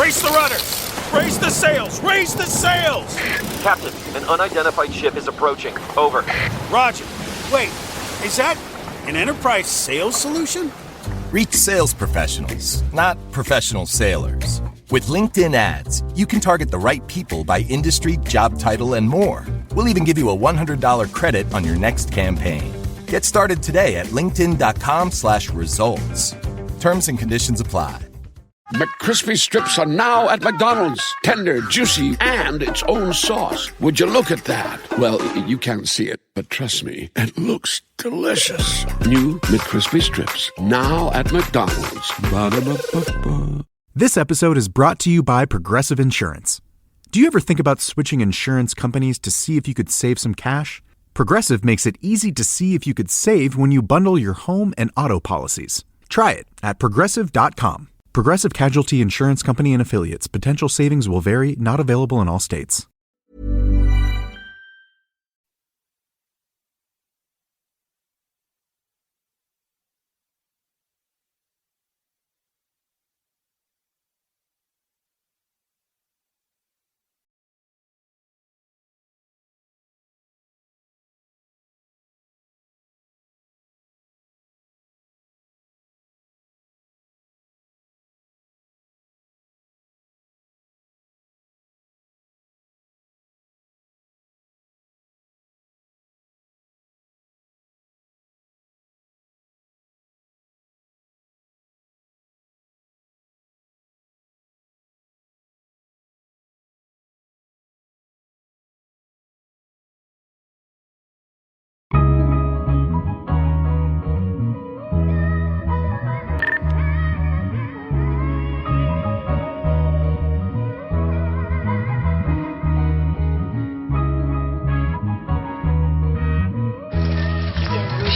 Brace the rudders! Raise the sails! Raise the sails! Captain, an unidentified ship is approaching. Over. Roger. Wait, is that an enterprise sales solution? Reach sales professionals, not professional sailors. With LinkedIn ads, you can target the right people by industry, job title, and more. We'll even give you a $100 credit on your next campaign. Get started today at linkedin.com/results. Terms and conditions apply. McCrispy strips are now at McDonald's. Tender, juicy, and its own sauce. Would you look at that? Well, you can't see it, but trust me, it looks delicious. New McCrispy strips, now at McDonald's. Ba-da-ba-ba-ba. This episode is brought to you by Progressive Insurance. Do you ever think about switching insurance companies to see if you could save some cash? Progressive makes it easy to see if you could save when you bundle your home and auto policies. Try it at Progressive.com. Progressive Casualty Insurance Company and Affiliates. Potential savings will vary. Not available in all states.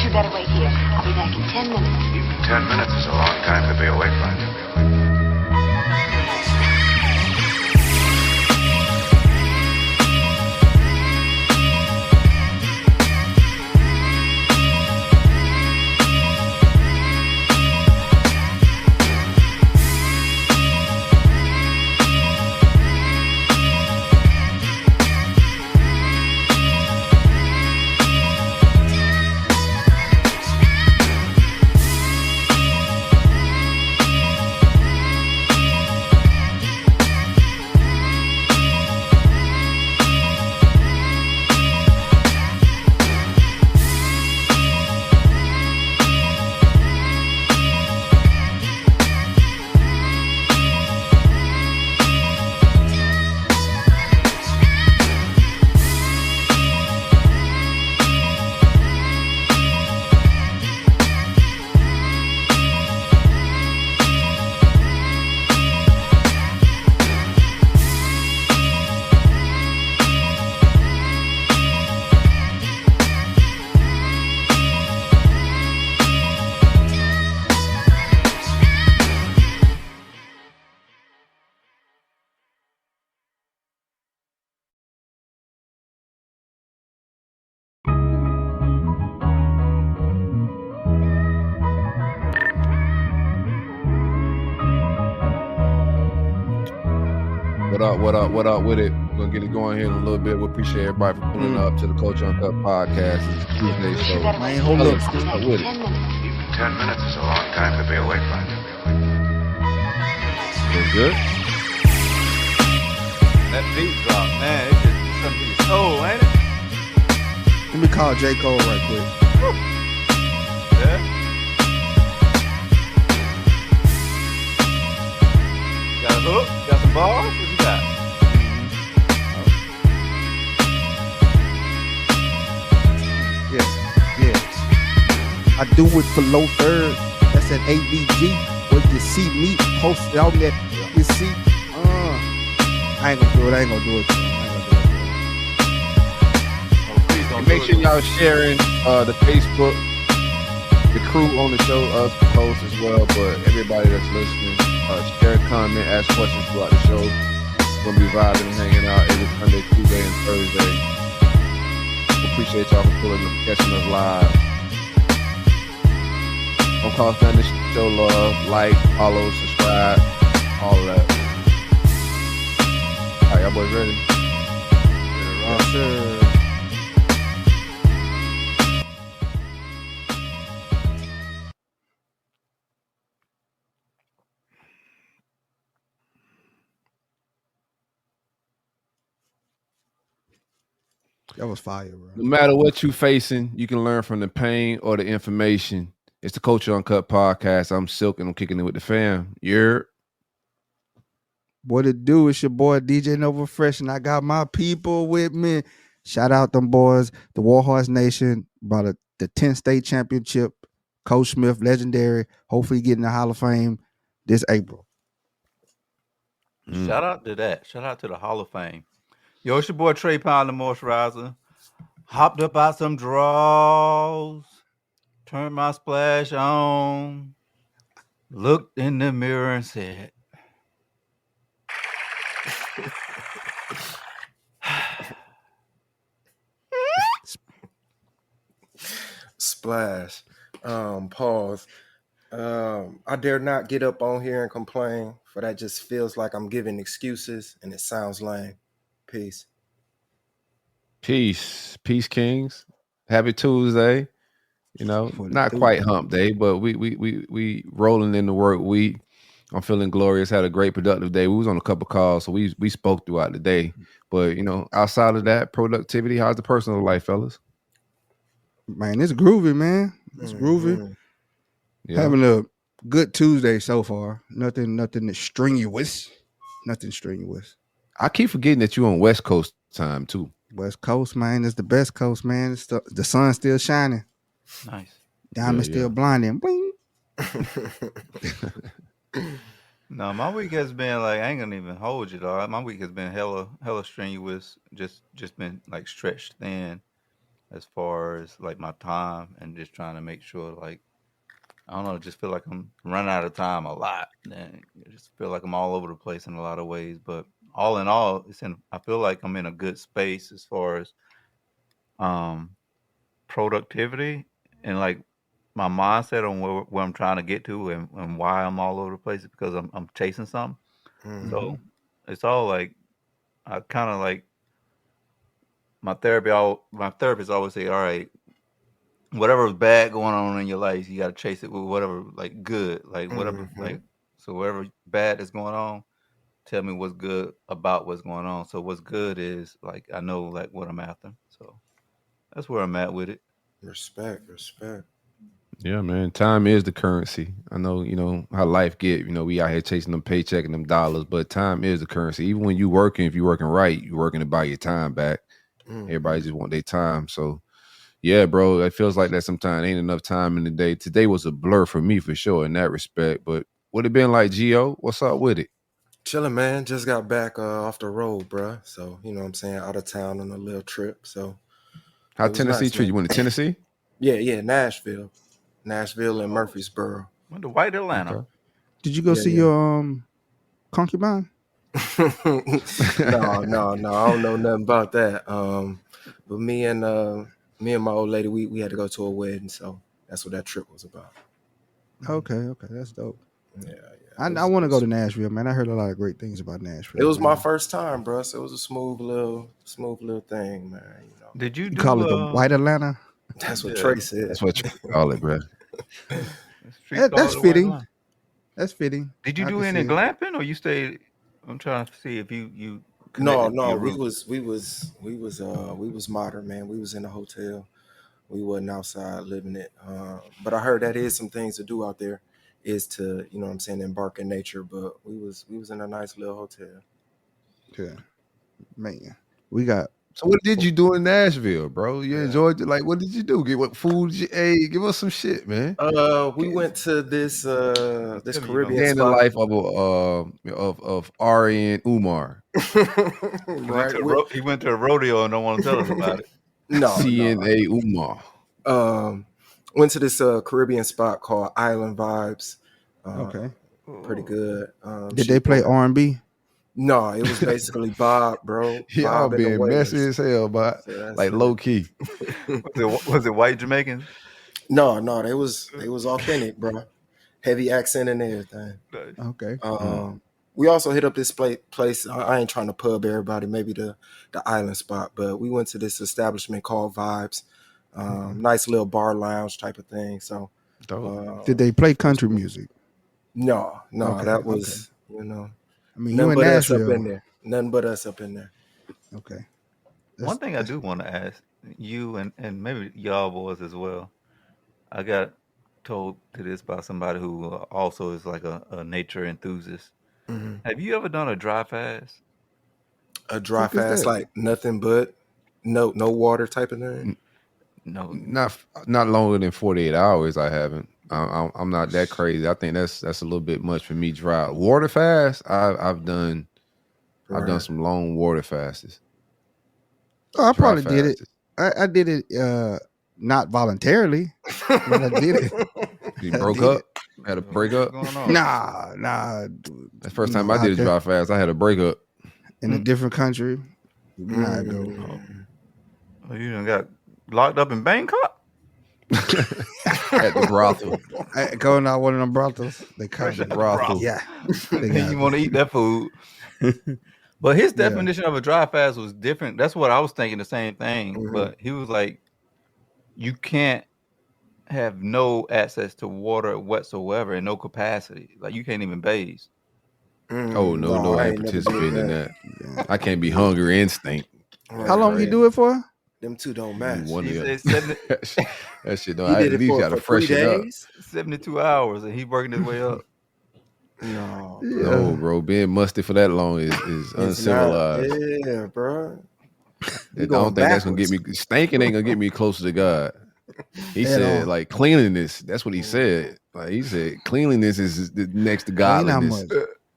You better wait here. I'll be back in 10 minutes. Even 10 minutes is a long time to be awake from. What up with it? We're gonna get it going here in a little bit. We appreciate everybody for pulling up to the Culture Uncut podcast. It's a Tuesday show. Man, hold up. Even 10 minutes is a long time to be awake from. It's good. That beat drop, man, it's just something to your soul, ain't it? Let me call J. Cole right quick. Yeah. Got a hook? Got some bars? What you got? Yeah. I do it for low third. That's at ABG. Where you see me posted on that. You see? I ain't gonna do it. And make sure y'all sharing the Facebook, the crew on the show, us post as well. But everybody that's listening, share, comment, ask questions throughout the show. We're gonna be vibing and hanging out every Sunday, Tuesday, and Thursday. Appreciate y'all for pulling up, catching us live. Don't cost nothing to show love, like, follow, subscribe, all of that. Y'all boys ready? Yes, sir. That was fire, bro. No matter what you facing, you can learn from the pain or the information. It's the Culture Uncut podcast. I'm Silk and I'm kicking it with the fam. You're What it do? It's your boy DJ Nova Fresh, and I got my people with me. Shout out them boys. The Warhorse Nation brought the 10th state championship. Coach Smith, legendary. Hopefully getting the Hall of Fame this April. Shout out to that. Shout out to the Hall of Fame. Yo, it's your boy Trey Pound, the moisturizer. Hopped up out some draws. Turned my splash on. Looked in the mirror and said, Splash. Pause. I dare not get up on here and complain, for that just feels like I'm giving excuses and it sounds lame. Peace. peace, kings. Happy Tuesday. You know, not quite hump day, but we rolling in the work week. I'm feeling glorious. Had a great productive day. We was on a couple calls, so we spoke throughout the day. But you know, outside of that, productivity. How's the personal life, fellas? Man, it's groovy, man. It's groovy. Yeah. Having a good Tuesday so far. Nothing that's strenuous. Nothing strenuous. I keep forgetting that you're on West Coast time too. West Coast, man, is the best coast, man. It's the sun's still shining. nice. Diamond's still blinding. Bling. No, my week has been like, I ain't gonna even hold you, dog. My week has been hella strenuous. Just been like stretched thin as far as like my time and just trying to make sure, like, I don't know, just feel like I'm running out of time a lot. And I just feel like I'm all over the place in a lot of ways. But all in all, I feel like I'm in a good space as far as productivity and like my mindset on where I'm trying to get to and why I'm all over the place is because I'm chasing something. So it's all like, I kind of like, my therapist always say, all right, whatever's bad going on in your life, you got to chase it with whatever like good, like whatever, like, so whatever bad is going on, tell me what's good about what's going on. So what's good is like, I know like what I'm after. So that's where I'm at with it. Respect. Yeah, man. Time is the currency. I know, you know, how life get, you know, we out here chasing them paycheck and them dollars, but time is the currency. Even when you working, if you're working right, you're working to buy your time back. Everybody just want their time. So yeah, bro, it feels like that sometimes. Ain't enough time in the day. Today was a blur for me for sure in that respect. But what it been like, Gio? What's up with it? Chilling, man. Just got back off the road, bruh. So, you know what I'm saying, out of town on a little trip. So how Tennessee treat you? Went to Tennessee? Yeah, Nashville and Murfreesboro. Went to White Atlanta. Okay. Did you go see your concubine? No, I don't know nothing about that. But me and my old lady, we had to go to a wedding, so that's what that trip was about. Okay, that's dope. Yeah. I want to go to Nashville, man. I heard a lot of great things about Nashville. It was my first time, bro. So it was a smooth little thing, man. You know. Did you call it the White Atlanta? That's what Trey said. That's what Trey call it, bro. That's fitting. That's fitting. Did you do any glamping or you stayed? I'm trying to see if you. No. We was modern, man. We was in a hotel. We wasn't outside living it. But I heard that is some things to do out there, is to, you know what I'm saying, embark in nature. But we was in a nice little hotel. Yeah, man. We got. So what did you do in Nashville, bro? You enjoyed it? Like, what did you do? What food you ate? Give us some shit, man. We went to this Caribbean spot. The life of Ari and Umar. Right. He went to a rodeo and don't want to tell us about it. No. CNA Umar. Went to this Caribbean spot called Island Vibes. Okay. Pretty good. Did they play R&B? No, it was basically Bob, bro. Y'all being messy as hell, but like low key. Was it white Jamaicans? No, they was authentic, bro. Heavy accent and everything. Okay. We also hit up this place. I ain't trying to pub everybody, maybe the island spot, but we went to this establishment called Vibes. Nice little bar lounge type of thing. So, did they play country music? No, Okay, that was you know. I mean, Nothing you in but us up Nashville. in there. Nothing but us up in there. Okay. One thing I do want to ask you and maybe y'all boys as well. I got told to this by somebody who also is like a nature enthusiast. Mm-hmm. Have you ever done a dry fast? A dry fast, like nothing but no water type of thing. No, not longer than 48 hours. I haven't. I'm not that crazy. I think that's a little bit much for me. Dry water fast. I've done some long water fasts. Oh, I probably did it. I did it not voluntarily, but I did it. You broke up? Had a breakup? Nah. That's the first time I did a dry fast. I had a breakup in a different country. Nah, go. Oh, you done got locked up in Bangkok? At the brothel. Going out one of them brothels. They call it brothel. Yeah. You want to eat that food. But his definition of a dry fast was different. That's what I was thinking, the same thing. Mm-hmm. But he was like, you can't have no access to water whatsoever and no capacity. Like you can't even bathe. Oh no, I ain't participating in that. I can't be hungry and stink. How long you do it for? Them two don't match. That shit don't. I at least got to freshen it up. 72 hours, and he working his way up. No, bro. Being musty for that long is uncivilized. Yeah, bro. I don't think that's gonna get me. Stinking ain't gonna get me closer to God. He said, like cleanliness. That's what he said. Like he said, cleanliness is the next to godliness.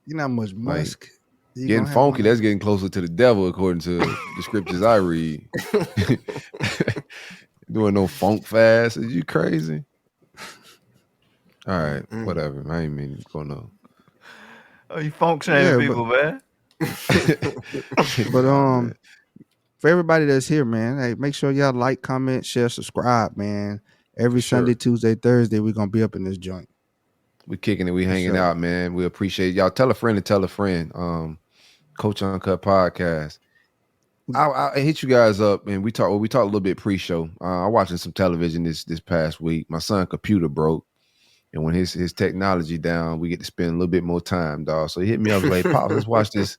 You're not much musk. Like, getting funky, that's getting closer to the devil, according to the scriptures I read. Doing no funk fast. Is you crazy? All right, whatever. I ain't mean to go no. Oh, you funk shaming people, man. But for everybody that's here, man, hey, make sure y'all like, comment, share, subscribe, man. Every Sunday, Tuesday, Thursday, we're gonna be up in this joint. We kicking it, we hanging out, man. We appreciate y'all. Tell a friend to tell a friend. Coach Uncut Podcast. I hit you guys up and we talked a little bit pre-show. I'm watching some television this past week. My son's computer broke. And when his technology down, we get to spend a little bit more time, dog. So he hit me up like, Pop, let's watch this.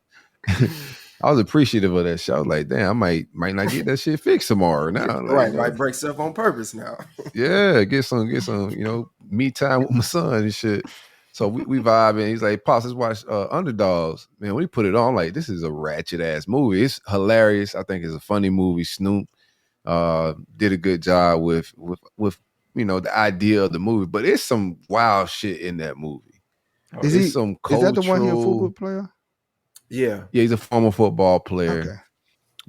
I was appreciative of that show. I was like, damn, I might not get that shit fixed tomorrow now. Like, Might break stuff on purpose now. Yeah, get some, me time with my son and shit. So we vibing. He's like, Pops, let's watch Underdogs. Man, when he put it on, I'm like, this is a ratchet ass movie. It's hilarious. I think it's a funny movie. Snoop did a good job with the idea of the movie, but it's some wild shit in that movie. Is that the one here, football player? Yeah, he's a former football player. Okay.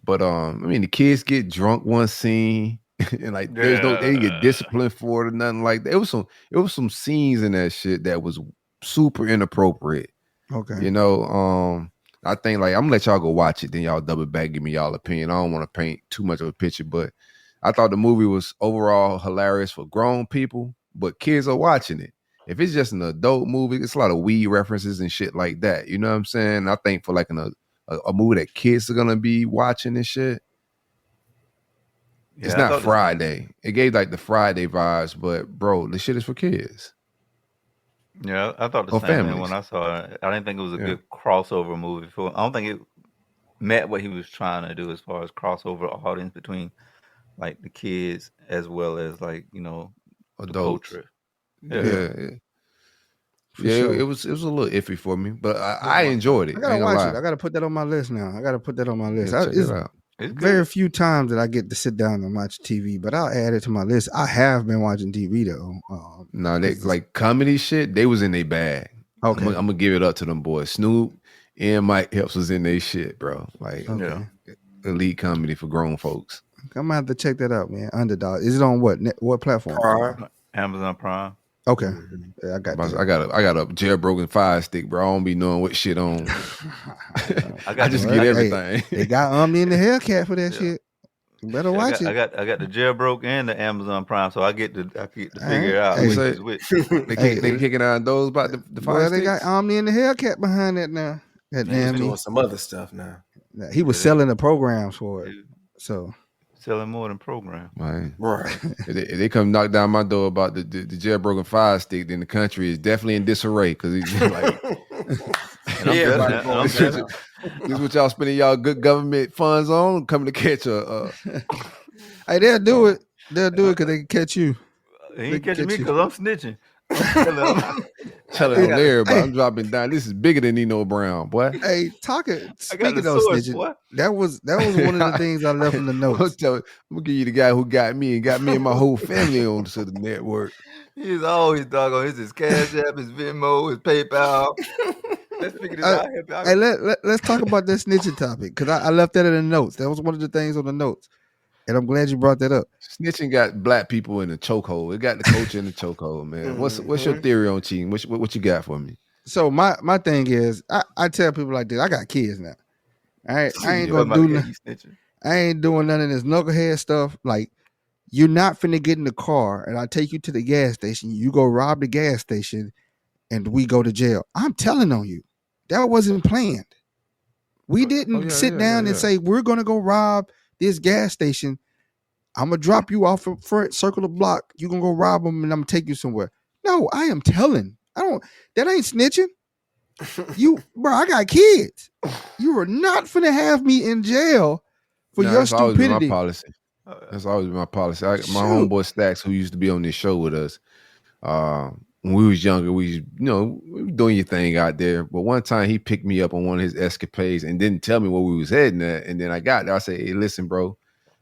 But the kids get drunk one scene, and like they didn't get disciplined for it or nothing like that. It was some scenes in that shit that was super inappropriate. Okay. I think like I'm gonna let y'all go watch it, then y'all double back, give me y'all opinion. I don't want to paint too much of a picture, but I thought the movie was overall hilarious for grown people, but kids are watching it. If it's just an adult movie, it's a lot of weed references and shit like that. You know what I'm saying? I think for like a movie that kids are gonna be watching and shit, it's not Friday. It gave like the Friday vibes, but bro, the shit is for kids. Yeah, I thought the same thing when I saw it. I didn't think it was a good crossover movie. I don't think it met what he was trying to do as far as crossover audience between like the kids as well as like adults. Yeah. Sure. It was a little iffy for me, but I enjoyed it. I gotta watch it. I gotta put that on my list now. Yeah, check it out. It's very few times that I get to sit down and watch TV, but I'll add it to my list. I have been watching TV though. They like comedy shit. They was in their bag. Okay, I'm gonna give it up to them boys. Snoop and Mike Epps was in their shit, bro. Like elite comedy for grown folks. I'm gonna have to check that out, man. Underdog. Is it on what platform? Prime. Amazon Prime. Okay, yeah, I got a jailbroken Fire Stick, bro. I don't be knowing what shit on. I just get everything. They got Omni in the Hellcat for that shit. You better I watch got, I it. got I got the jailbroke and the Amazon Prime, so I get to All figure right. out Hey, which say is which. they kicking out those about the fire boy, they got sticks. Omni and the Hellcat behind that now. That He's damn doing me. some other stuff now. He was Yeah, selling the programs for it. they So selling more than program. Man, Right. if they come knock down my door about the jailbroken fire stick, then the country is definitely in disarray because he's like, And I'm Everybody just, and going I'm this, is just, down. what, this is what y'all spending y'all good government funds on, coming to catch a hey, they'll do it. They'll do it because they can catch you. he They ain't can catching me catch you. because I'm snitching. I'm telling him, telling I on got, everybody. Hey, I'm dropping down. This is bigger than Nino Brown, boy. hey, I got the speaking of source, snitching, boy. that was one of the things I left in the I'm notes. gonna give you the guy who got me and my whole family onto the network. He's always doggone. His Cash App, his Venmo, his PayPal. Let's figure this out. Hey, let's talk about that snitching topic because I left that in the notes. That was one of the things on the notes, and I'm glad you brought that up. Snitching got black people in the chokehold. It got the culture in the chokehold, man. What's your theory on cheating? What you got for me? So my thing is, I tell people like this. I got kids now. I ain't Yeah. gonna do Yeah, nothing. you snitching. I ain't doing none of this knucklehead stuff. Like, you're not finna get in the car and I take you to the gas station. You go rob the gas station and we go to jail. I'm telling on you. That wasn't planned. We didn't sit down and say, we're gonna go rob this gas station. I'm gonna drop you off in front, circle the block. You're gonna go rob them and I'm gonna take you somewhere. No, I am telling. That ain't snitching. Bro, I got kids. You are not finna have me in jail for your That's always been my stupidity. policy. That's always been my policy. My Shoot. homeboy Stacks, who used to be on this show with us, when we was younger, we were doing your thing out there. But one time he picked me up on one of his escapades and didn't tell me where we was heading at. And then I got there. I said, "Hey, listen, bro,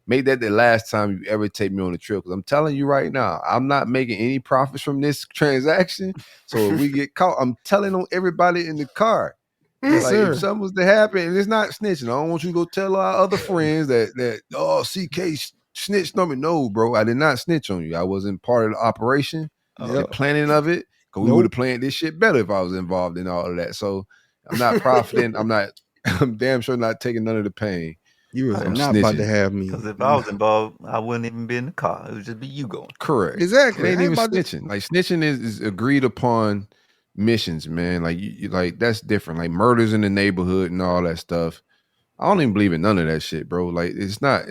make that the last time you ever take me on a trip. Because I'm telling you right now, I'm not making any profits from this transaction. So if we get caught, I'm telling on everybody in the car. Yes, Like sir. if something was to happen, and it's not snitching. I don't want you to go tell our other friends that CK snitched on me. No, bro, I did not snitch on you. I wasn't part of the operation, the planning of it. Because we would have planned this shit better if I was involved in all of that. So I'm not profiting. I'm damn sure not taking none of the pain. You was I'm not about to snitching. have me. Because if I was involved, I wouldn't even be in the car. It would just be you going. Correct. Exactly. It ain't I even about to- snitching. Like snitching is agreed upon missions, man. Like you like that's different. Like murders in the neighborhood and all that stuff. I don't even believe in none of that shit, bro. Like it's not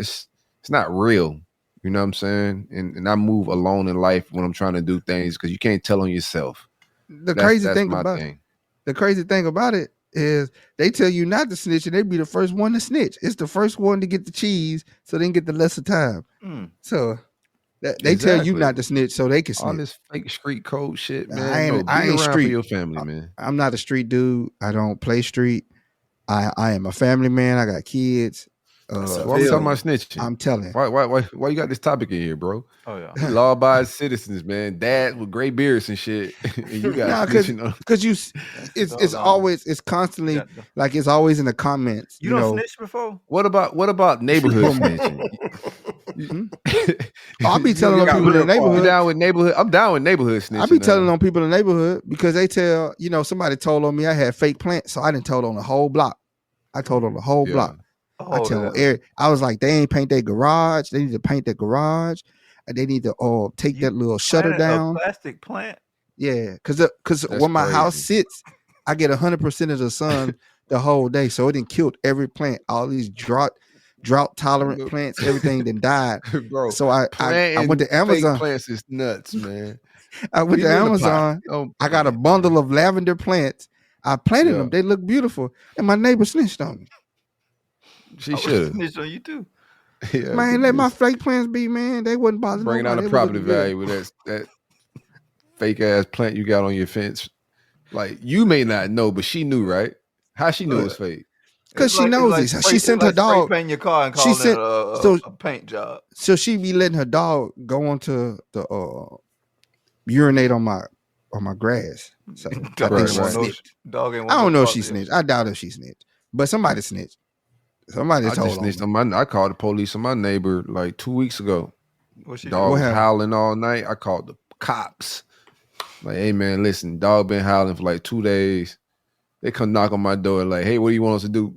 real. You know what I'm saying? And I move alone in life when I'm trying to do things because you can't tell on yourself. The crazy That's thing my about thing. the crazy thing about it is they tell you not to snitch and they be the first one to snitch. It's the first one to get the cheese so they can get the lesser time. So they tell you not to snitch so they can snitch. All this fake street code shit, man. I ain't around street for your family, man. I'm not a street dude. I don't play street. I am a family man. I got kids. Why we talking about snitching? I'm telling. Why you got this topic in here, bro? Oh yeah, we law-abiding citizens, man. Dad with gray beards and shit. And you got because it's always it's constantly like it's always in the comments. You don't snitch before? What about neighborhood snitching? I'll be telling on people in the neighborhood. You down with neighborhood? I'm down with neighborhood snitching. I be telling on people in the neighborhood because they tell, somebody told on me I had fake plants, so I didn't tell on the whole block. I told on the whole block. I tell I was like, they ain't paint their garage. They need to paint their garage. And they need to take that little shutter down. A plastic plant? Yeah, because when my house sits, I get 100% of the sun the whole day. So it done killed every plant. All these drought tolerant plants, everything then died. Bro, so I went to Amazon. Fake plants is nuts, man. I went to Amazon. I got a bundle of lavender plants. I planted them. They look beautiful. And my neighbor snitched on me. She should snitch on you too. Yeah, man, let my fake plants be, man. They wouldn't bother bringing nobody. down the property value with that fake ass plant you got on your fence. Like you may not know, but she knew, right? How she knew it was fake? Because she knows it. She sent her dog. Painting your car and calling it a paint job. So she be letting her dog go onto the urinate on my grass. So I think she snitched. I don't know if she snitched. I doubt if she snitched. But somebody snitched. Somebody told just snitched on I called the police on my neighbor like 2 weeks ago. Dog was howling all night. I called the cops. Like, hey man, listen, dog been howling for like 2 days. They come knock on my door like, hey, what do you want us to do?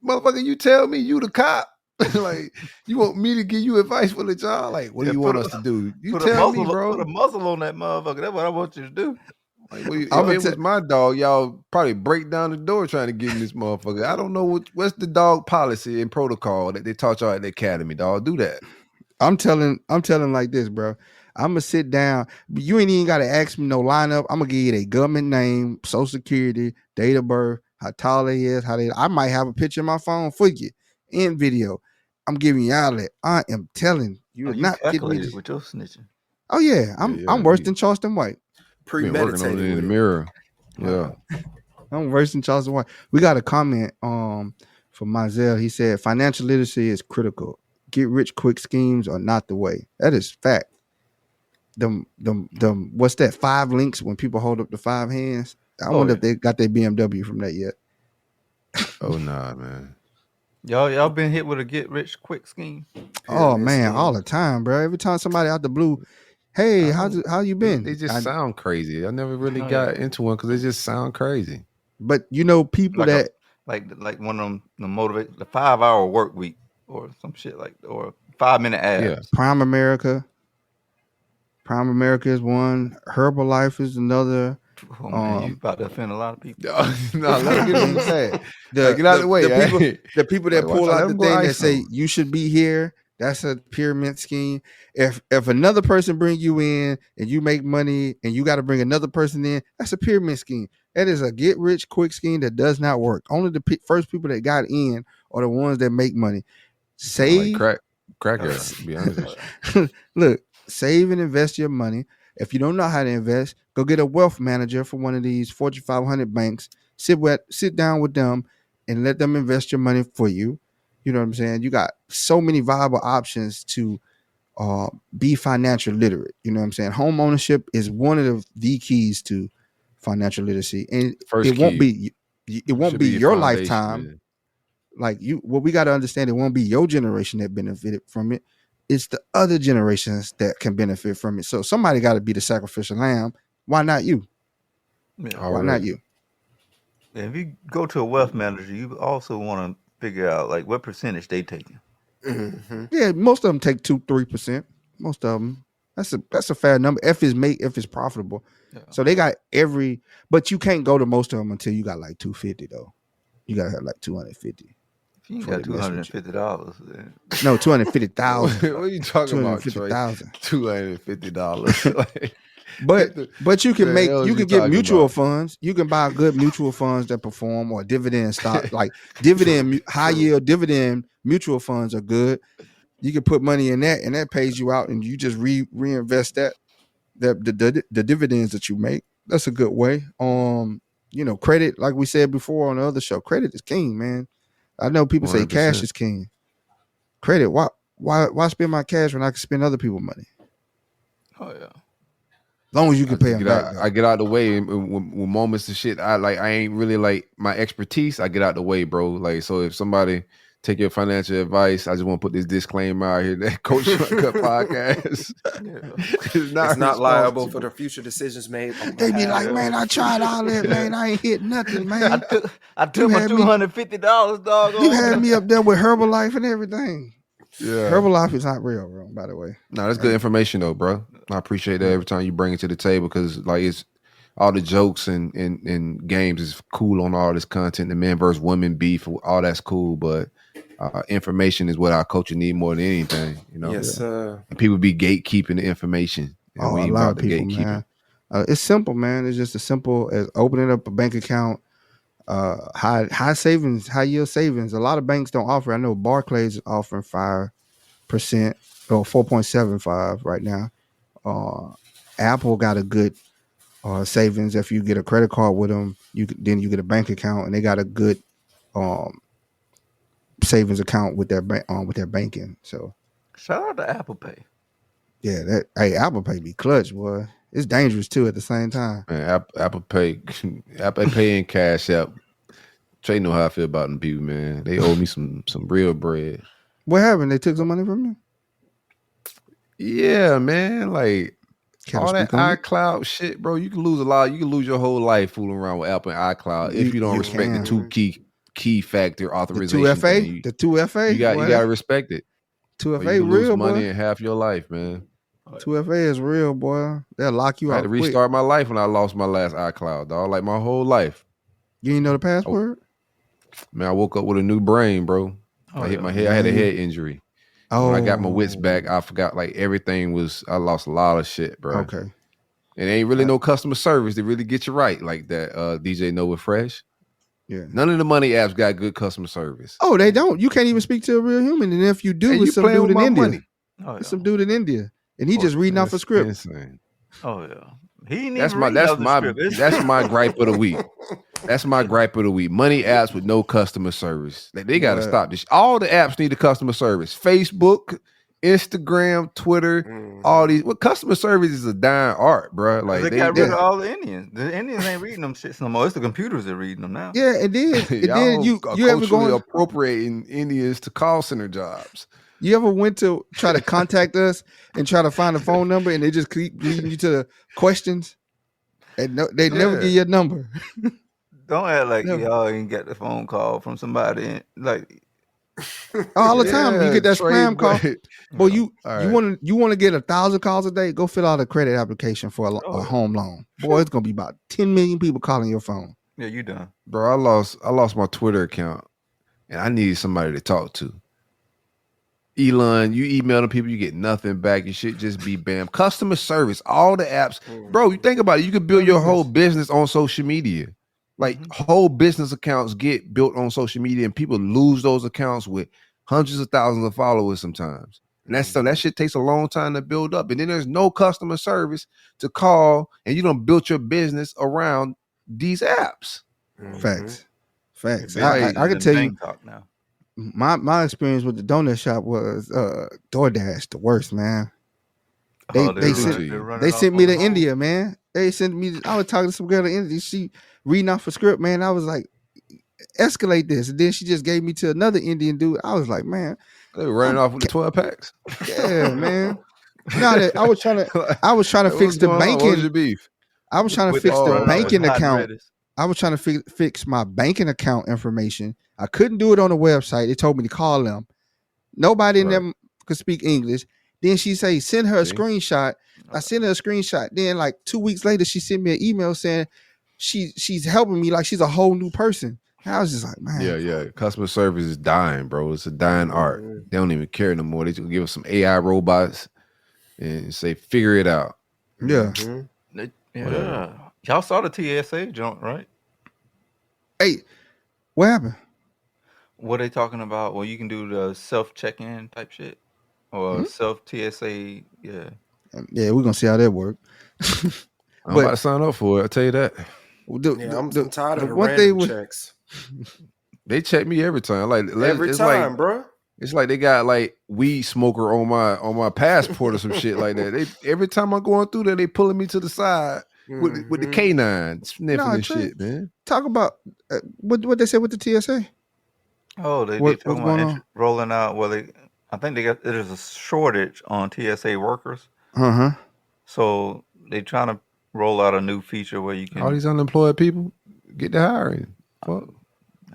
Motherfucker, you tell me, you the cop. Like, you want me to give you advice for the job? Like, what do you want us to do? You tell me, bro. Put a muzzle on that motherfucker. That's what I want you to do. Like, if it was my dog, y'all probably break down the door trying to give me this motherfucker. I don't know what's the dog policy and protocol that they taught y'all at the academy, dog. Do that. I'm telling like this, bro. I'm gonna sit down. You ain't even gotta ask me no lineup. I'm gonna give you their government name, social security, date of birth, how tall they is, I might have a picture of my phone for you in video. I'm giving y'all that. I am telling you, you not getting me with your snitching. Oh yeah, I'm worse than Charleston White. Premeditated in the mirror. Yeah. I'm worse than Charleston White. We got a comment from Mizell. He said financial literacy is critical. Get rich quick schemes are not the way. That is fact. Them what's that? 5 links when people hold up the 5 hands. I wonder if they got their BMW from that yet. Oh nah, man. Y'all been hit with a get rich quick scheme? Oh man, all the time, bro. Every time somebody out the blue, hey, how you been? They just sound crazy. I never really got into one because they just sound crazy. But you know, people like that one of them, the 5-hour work week or some shit or 5-minute ads. Yeah. Prime America is one. Herbalife is another. Oh man, you about to offend a lot of people. No, let me get what I'm saying. Get out of the way. The people that pull out the thing that say you should be here, that's a pyramid scheme. If another person bring you in and you make money and you got to bring another person in, that's a pyramid scheme. That is a get rich quick scheme that does not work. Only the first people that got in are the ones that make money. Save, like cracker. To be honest with you. Look, save and invest your money. If you don't know how to invest, go get a wealth manager for one of these Fortune 500 banks. Sit down with them and let them invest your money for you. You know what I'm saying? You got so many viable options to be financial literate. You know what I'm saying? Home ownership is one of the keys to financial literacy, and it won't be your lifetime. Man. Like what we got to understand, it won't be your generation that benefited from it. It's the other generations that can benefit from it. So somebody got to be the sacrificial lamb. Why not you? Yeah, why not you? If you go to a wealth manager, you also want to figure out like what percentage they taking. Mm-hmm. Yeah, most of them take 2-3%. Most of them. That's a fair number. If it's profitable. Yeah. So they got but you can't go to most of them until you got like 250 though. You gotta have like 250. If you got $250, no, 250,000. What are you talking about? $250. But you can get mutual funds. You can buy good mutual funds that perform or dividend stock like high yield dividend mutual funds are good. You can put money in that and that pays you out and you just reinvest the dividends that you make. That's a good way. Credit, like we said before on the other show, credit is king, man. I know people 100%. Say cash is king. Credit, why spend my cash when I can spend other people's money? Oh yeah. As long as you can pay them back. I get out the way when moments and shit. I ain't really like my expertise. I get out the way, bro. Like, so if somebody take your financial advice, I just want to put this disclaimer out here that Coach Shortcut Podcast it's not liable for the future decisions made. They be like, man, I tried all that, man. I ain't hit nothing, man. I took my $250, dog. You had me up there with Herbalife and everything. Yeah, Herbalife is not real, bro. By the way, no, that's good information though, bro. I appreciate that every time you bring it to the table because like it's all the jokes and games is cool on all this content. The men versus women beef, all that's cool, but information is what our culture need more than anything. You know, yes, and people be gatekeeping the information. And we ain't about to gatekeep it. It's simple, man. It's just as simple as opening up a bank account. High savings, high yield savings. A lot of banks don't offer. I know Barclays is offering 5% or 4.75 right now. Apple got a good savings. If you get a credit card with them, then you get a bank account, and they got a good savings account with their banking. So shout out to Apple Pay. Yeah, Apple Pay be clutch, boy. It's dangerous too at the same time. Man, Apple Pay and Cash App. Trey know how I feel about them people, man. They owe me some real bread. What happened? They took some money from you? Yeah, man. Like all that iCloud shit, bro. You can lose a lot. You can lose your whole life fooling around with Apple and iCloud if you don't respect the two key key factor The authorization 2FA, thing. the 2FA. You gotta respect it. Or 2FA you lose real, money boy. in half your life, man. 2FA is real, boy. They'll lock you I out had to quick. restart my life when I lost my last iCloud, dog. Like my whole life. You ain't know the password? Man, I woke up with a new brain, bro. I hit my head. I had a head injury. When I got my wits back, I forgot like everything was. I lost a lot of shit, bro. Okay. And ain't really no customer service to really get you right like that. DJ Nova Fresh. Yeah. None of the money apps got good customer service. Oh, they don't. You can't even speak to a real human. And if you do, Hey, it's some dude in India. It's some dude in India. And he just reading off a script. Insane. Oh yeah. He ain't That's even my reading that's off the my script. that's my gripe of the week. That's my gripe of the week. Money apps with no customer service. Like, they got to stop this. All the apps need a customer service. Facebook, Instagram, Twitter, all these. Well, customer service is a dying art, bro. Like they got rid of all the Indians. The Indians ain't reading them shits no more. It's the computers that reading them now. Yeah, and then you ever culturally going appropriating Indians to call center jobs. You ever went to try to contact us and try to find a phone number and they just keep leading you to the questions and they never give you a number. Don't act like y'all ain't get the phone call from somebody like all the time. You get that Trey, spam call. Boy, you right. want to get 1,000 calls a day? Go fill out a credit application for a home loan. Boy, it's gonna be about 10 million people calling your phone. Yeah, you done, bro. I lost my Twitter account and I needed somebody to talk to. Elon, you email them people, you get nothing back. You should just be bam. Customer service, all the apps. Bro, you think about it, you could build your whole business on social media. Like whole business accounts get built on social media and people lose those accounts with hundreds of thousands of followers sometimes. And so that shit takes a long time to build up. And then there's no customer service to call and you don't build your business around these apps. Facts. I can tell you now. My experience with the donut shop was DoorDash, the worst, man. They sent me to India, man. They sent me. I was talking to some girl in India. She reading off a script, man. I was like, escalate this, and then she just gave me to another Indian dude. I was like, man, they were running off with the 12 packs. Yeah, man. No, I was trying to fix the banking. What was your beef? I was trying to fix the banking account. I was trying to fix my banking account information. I couldn't do it on the website. They told me to call them. Nobody in them could speak English. Then she say, send her a screenshot. I sent her a screenshot. Then like 2 weeks later, she sent me an email saying she's helping me like she's a whole new person. And I was just like, man. Yeah. Customer service is dying, bro. It's a dying art. They don't even care no more. They just give us some AI robots and say, figure it out. Yeah. Yeah. Y'all saw the TSA joint, right? Hey, what happened? What are they talking about? Well, you can do the self check-in type shit. Or self TSA, yeah. Yeah, we're gonna see how that work. I'm about to sign up for it. I'll tell you that. I'm tired of the one random thing checks. They check me every time. Like every time, bro. It's like they got like weed smoker on my passport or some shit like that. Every time I'm going through there, they pulling me to the side with the K9 sniffing and shit, man. Talk about what they said with the TSA. Oh, they talking about rolling out. Well, I think there's a shortage on TSA workers. So they trying to roll out a new feature where you can. All these unemployed people get the hiring. Fuck.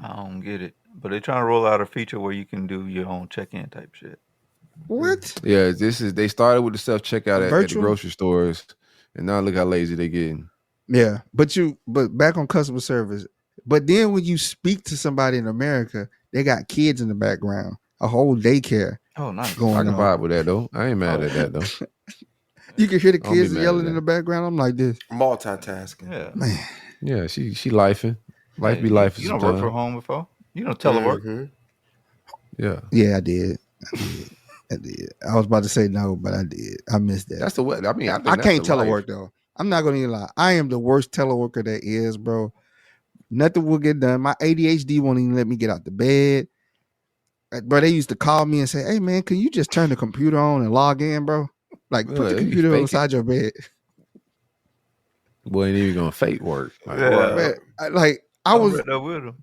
I don't get it, but they're trying to roll out a feature where you can do your own check-in type shit. What? Yeah, they started with the self checkout at the grocery stores, and now look how lazy they getting. Yeah, but back on customer service. But then when you speak to somebody in America, they got kids in the background, a whole daycare. Oh, nice. I can vibe with that though. I ain't mad at that though. You can hear the kids yelling in the background. I'm like this. Multitasking. Yeah. Man. Yeah, she lifing. Life be life. You don't work from home before? You don't telework? Yeah. Yeah, I did. I was about to say no, but I did. I missed that. That's the way. I mean, I can't telework though. I'm not gonna even lie. I am the worst teleworker there is, bro. Nothing will get done. My ADHD won't even let me get out the bed. Bro, they used to call me and say, "Hey man, can you just turn the computer on and log in, bro? Like put the computer beside your bed." Boy, ain't even gonna fake work. I was with them.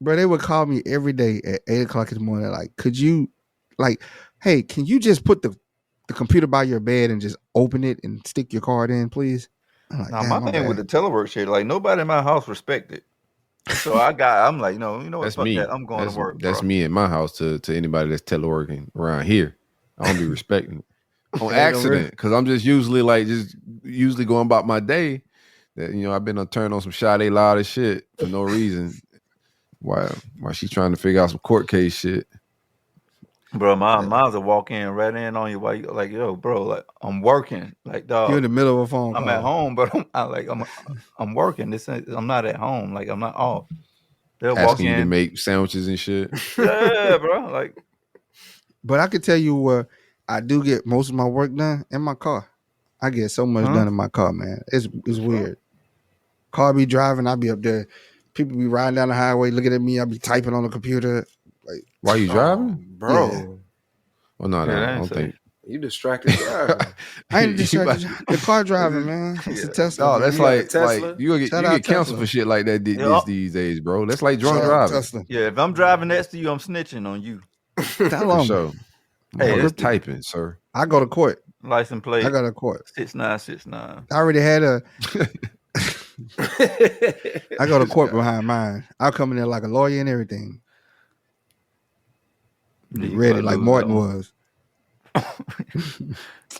Bro, they would call me every day at 8:00 in the morning. Like, could you, hey, can you just put the computer by your bed and just open it and stick your card in, please? Like, now, my thing with the telework shit, like nobody in my house respect it. So I'm like, you know what? That's Fuck me. that. I'm going to work. That's bro. me in my house to anybody that's teleworking around here. I don't be respecting it on Ain't no accident because I'm just usually going about my day. That I've been turned on some Sade loud as shit for no reason. Why she trying to figure out some court case shit? Bro, mine's a walk in right in on you while you like, yo, bro, like I'm working, like You in dog. the middle of a phone I'm call. at home, but I'm working. I'm not at home. Like I'm not off. They'll walk Asking you to in. make sandwiches and shit. Yeah, bro. Like, But I can tell you where I do get most of my work done in my car. I get so much done in my car, man. It's weird. Car be driving, I be up there. People be riding down the highway looking at me. I be typing on the computer. Like, while you driving, bro? Yeah. Well, no, I don't think. You distracted driving. I ain't distracted. The car driving, man. It's a Tesla. No, man. that's like you get canceled Tesla. for shit like that these days, bro. That's like drunk Shout out driving. Tesla. yeah, if I'm driving next to you, I'm snitching on you. Tell For 'em. sure. Hey, We're this typing, sir. I go to court. license plate. I go to court. 6969. I already had a. I go to court behind mine. I'll come in there like a lawyer and everything. Be ready like Martin was. All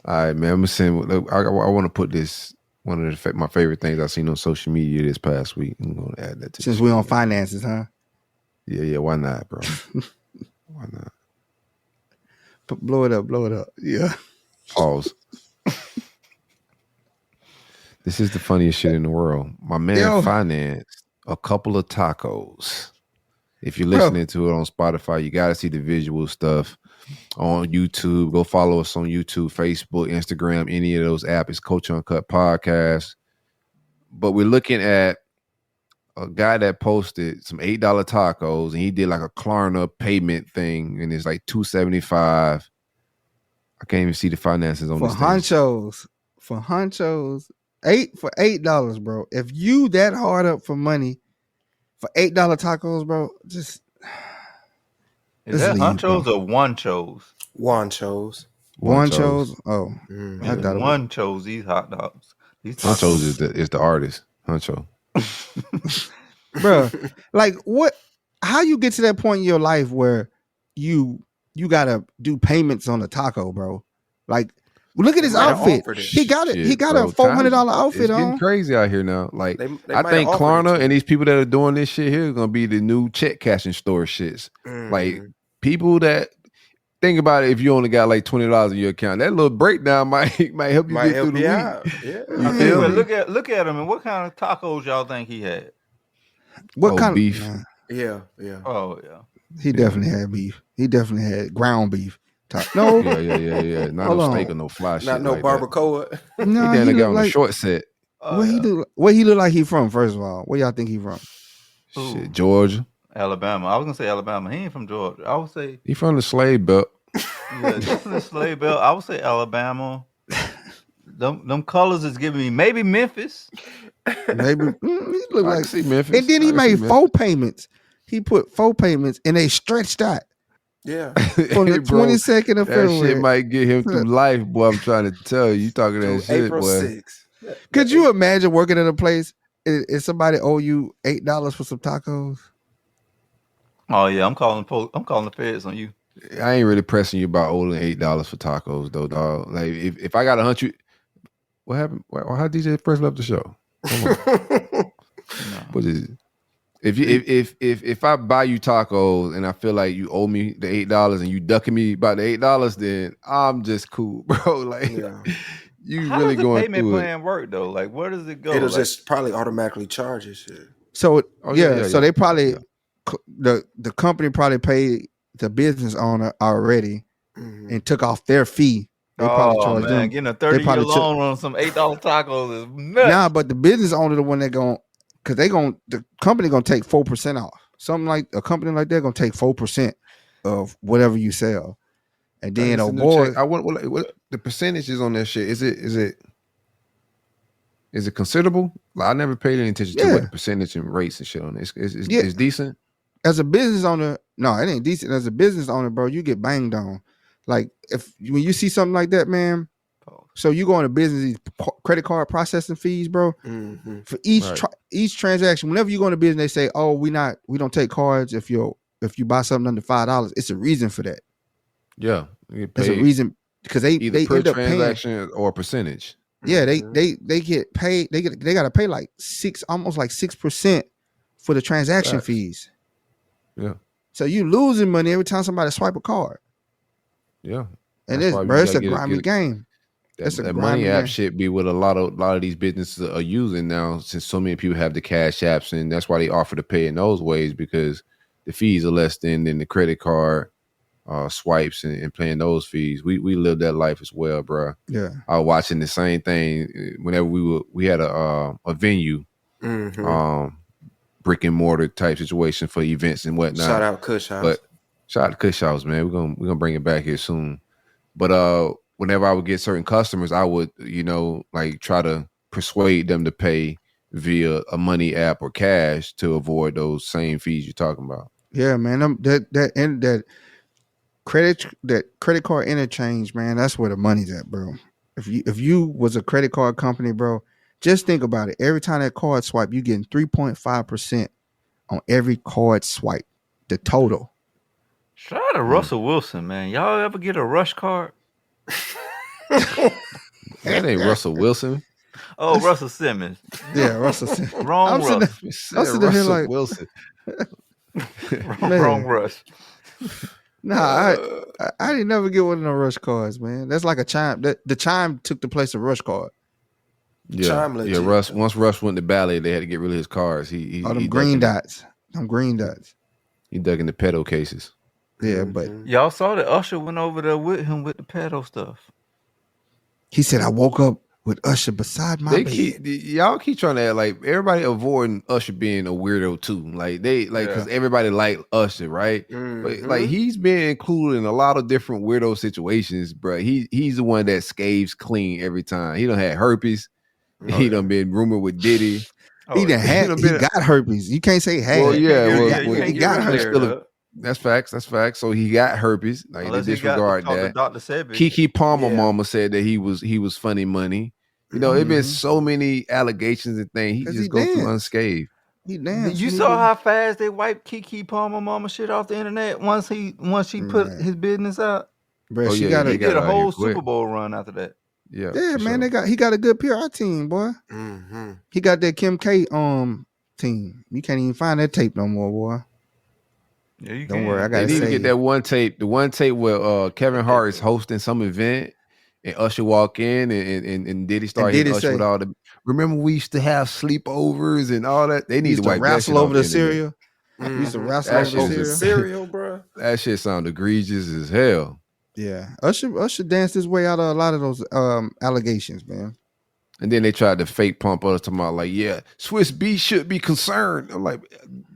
right, man. I'm gonna send. I want to put this one of my favorite things I've seen on social media this past week. I'm gonna add that to. Since we on finances, huh? Yeah. Why not, bro? Why not? Blow it up. Yeah. Pause. This is the funniest shit in the world. My man financed a couple of tacos. If you're listening to it on Spotify, you got to see the visual stuff on YouTube. Go follow us on YouTube, Facebook, Instagram, any of those apps. It's Coach Uncut Podcast. But we're looking at a guy that posted some $8 tacos, and he did like a Klarna payment thing, and it's like $275. I can't even see the finances on for this thing. honchos. For honchos, $8, bro. If you that hard up for money for $8 tacos, bro, just Is that leave, honchos bro. or one-chos? Wanchos. Wanchos. Oh, I thought one-chos, these hot dogs. These Honchos is the artist. Honcho. bro, like what? How you get to that point in your life where you gotta do payments on a taco, bro? Like, look at his outfit. He got it. He got a $400 outfit it's on. getting crazy out here now. Like, They I might think have offered Klarna it and these people that are doing this shit here are gonna be the new check cashing store shits. Like, people that think about it, if you only got like $20 in your account, that little breakdown might help you get through the week. Out. Yeah. You feel me? Look at him, and what kind of tacos y'all think he had? What kind beef? of Yeah. Oh yeah. He definitely had beef. He definitely had ground beef. No. Yeah. Not Hold no steak on. or no fly shit. Not no like barbacoa. No, That. He got look on like the short set. where he look like he from. First of all, where y'all think he from? Shit, Georgia. Alabama. I was gonna say Alabama. He ain't from Georgia. I would say He from the slave belt. yeah, definitely slave belt. I would say Alabama. Them colors is giving me maybe Memphis. Maybe he look I like can see Memphis. And then he made 4 payments. He put 4 payments and they stretched out. Yeah. From the 22nd of that February. shit might get him through life, boy. I'm trying to tell you. You talking that shit, April boy. 6th. Could you imagine working at a place and somebody owe you $8 for some tacos? Oh yeah, I'm calling the feds on you. I ain't really pressing you about owing $8 for tacos, though, dog. Like if I got to hunt you, what happened? How DJ Press left the show? What is it? If I buy you tacos and I feel like you owe me the $8 and you ducking me about the $8, then I'm just cool, bro. Like you How really does the going payment through plan work though? Like where does it go? It'll Like, just probably automatically charge you shit. So yeah. So they probably the company probably paid the business owner already and took off their fee. They probably charged them. Getting a 30-year loan on some $8 tacos is nuts. Nah, but the business owner the one that because the company gonna take 4% off. Something like a company like that gonna take 4% of whatever you sell, and then It's a new check. I want what the percentages on that shit. Is it considerable? Like, I never paid any attention to what the percentage and rates and shit on it. It's decent. As a business owner, no, it ain't decent. As a business owner, bro, you get banged on. Like when you see something like that, man, So you go into business, these credit card processing fees, bro. For each transaction, whenever you go into business, they say, "Oh, we don't take cards if you buy something under $5." It's a reason for that. Yeah, there's a reason because they per end up transaction paying, or percentage. Yeah, they get paid. They got to pay like almost like 6% for the transaction fees. Yeah. So you losing money every time somebody swipe a card. Yeah. And it's a grimy game. It's a that grimy money app game. shit be what a lot of these businesses are using now, since so many people have the cash apps, and that's why they offer to pay in those ways, because the fees are less than the credit card swipes and paying those fees. We lived that life as well, bro. Yeah. I was watching the same thing whenever we had a venue, brick and mortar type situation for events and whatnot. Shout out Kush House. But shout out to Kush House, man. We're gonna bring it back here soon. But whenever I would get certain customers, I would, like try to persuade them to pay via a money app or cash to avoid those same fees you're talking about. Yeah, man. That credit card interchange, man, that's where the money's at, bro. If you was a credit card company, bro, just think about it. Every time that card swipe, you getting 3.5% on every card swipe. The total. Shout out to Russell Wilson, man. Y'all ever get a rush card? That ain't Russell Wilson. Oh, Russell Simmons. Yeah, Russell Simmons. Wrong Russ. I'm sitting here like Wilson. Wrong Russ. Nah, I didn't never get one of the rush cards, man. That's like a chime. The chime took the place of rush card. Yeah, Russ. Once Russ went to ballet, they had to get rid of his cards. He green dots. Them green dots. He dug in the pedo cases. Yeah, but y'all saw that Usher went over there with him with the pedo stuff. He said, "I woke up with Usher beside my bed." Y'all keep trying to act like everybody avoiding Usher being a weirdo too. Like because everybody like Usher, right? But like he's been included in a lot of different weirdo situations, bro. He's the one that scaves clean every time. He done had herpes. He done been rumored with Diddy. He got herpes. You can't say had. Well, he got herpes. That's facts. So he got herpes. Like unless they disregard that. Dr. Sebi. Kiki Palmer mama said that he was funny money. It's been so many allegations and things. He just goes through unscathed. He danced. You saw how fast they wiped Kiki Palmer mama shit off the internet once she put his business out. Bro, he did a whole Super Bowl run after that. Yeah, man. He got a good PR team, boy. He got that Kim K team. You can't even find that tape no more, boy. Yeah, you Don't worry, I gotta they need to get that one tape. The one tape where Kevin Hart is hosting some event and Usher walk in and Diddy start hitting Usher with all the. Remember we used to have sleepovers and all that. They need to wipe wrestle over the cereal. We used to wrestle over the cereal, bro. That shit sound egregious as hell. Yeah, Usher danced his way out of a lot of those allegations, man. And then they tried to fake pump us talking about like, Swiss B should be concerned. I'm like,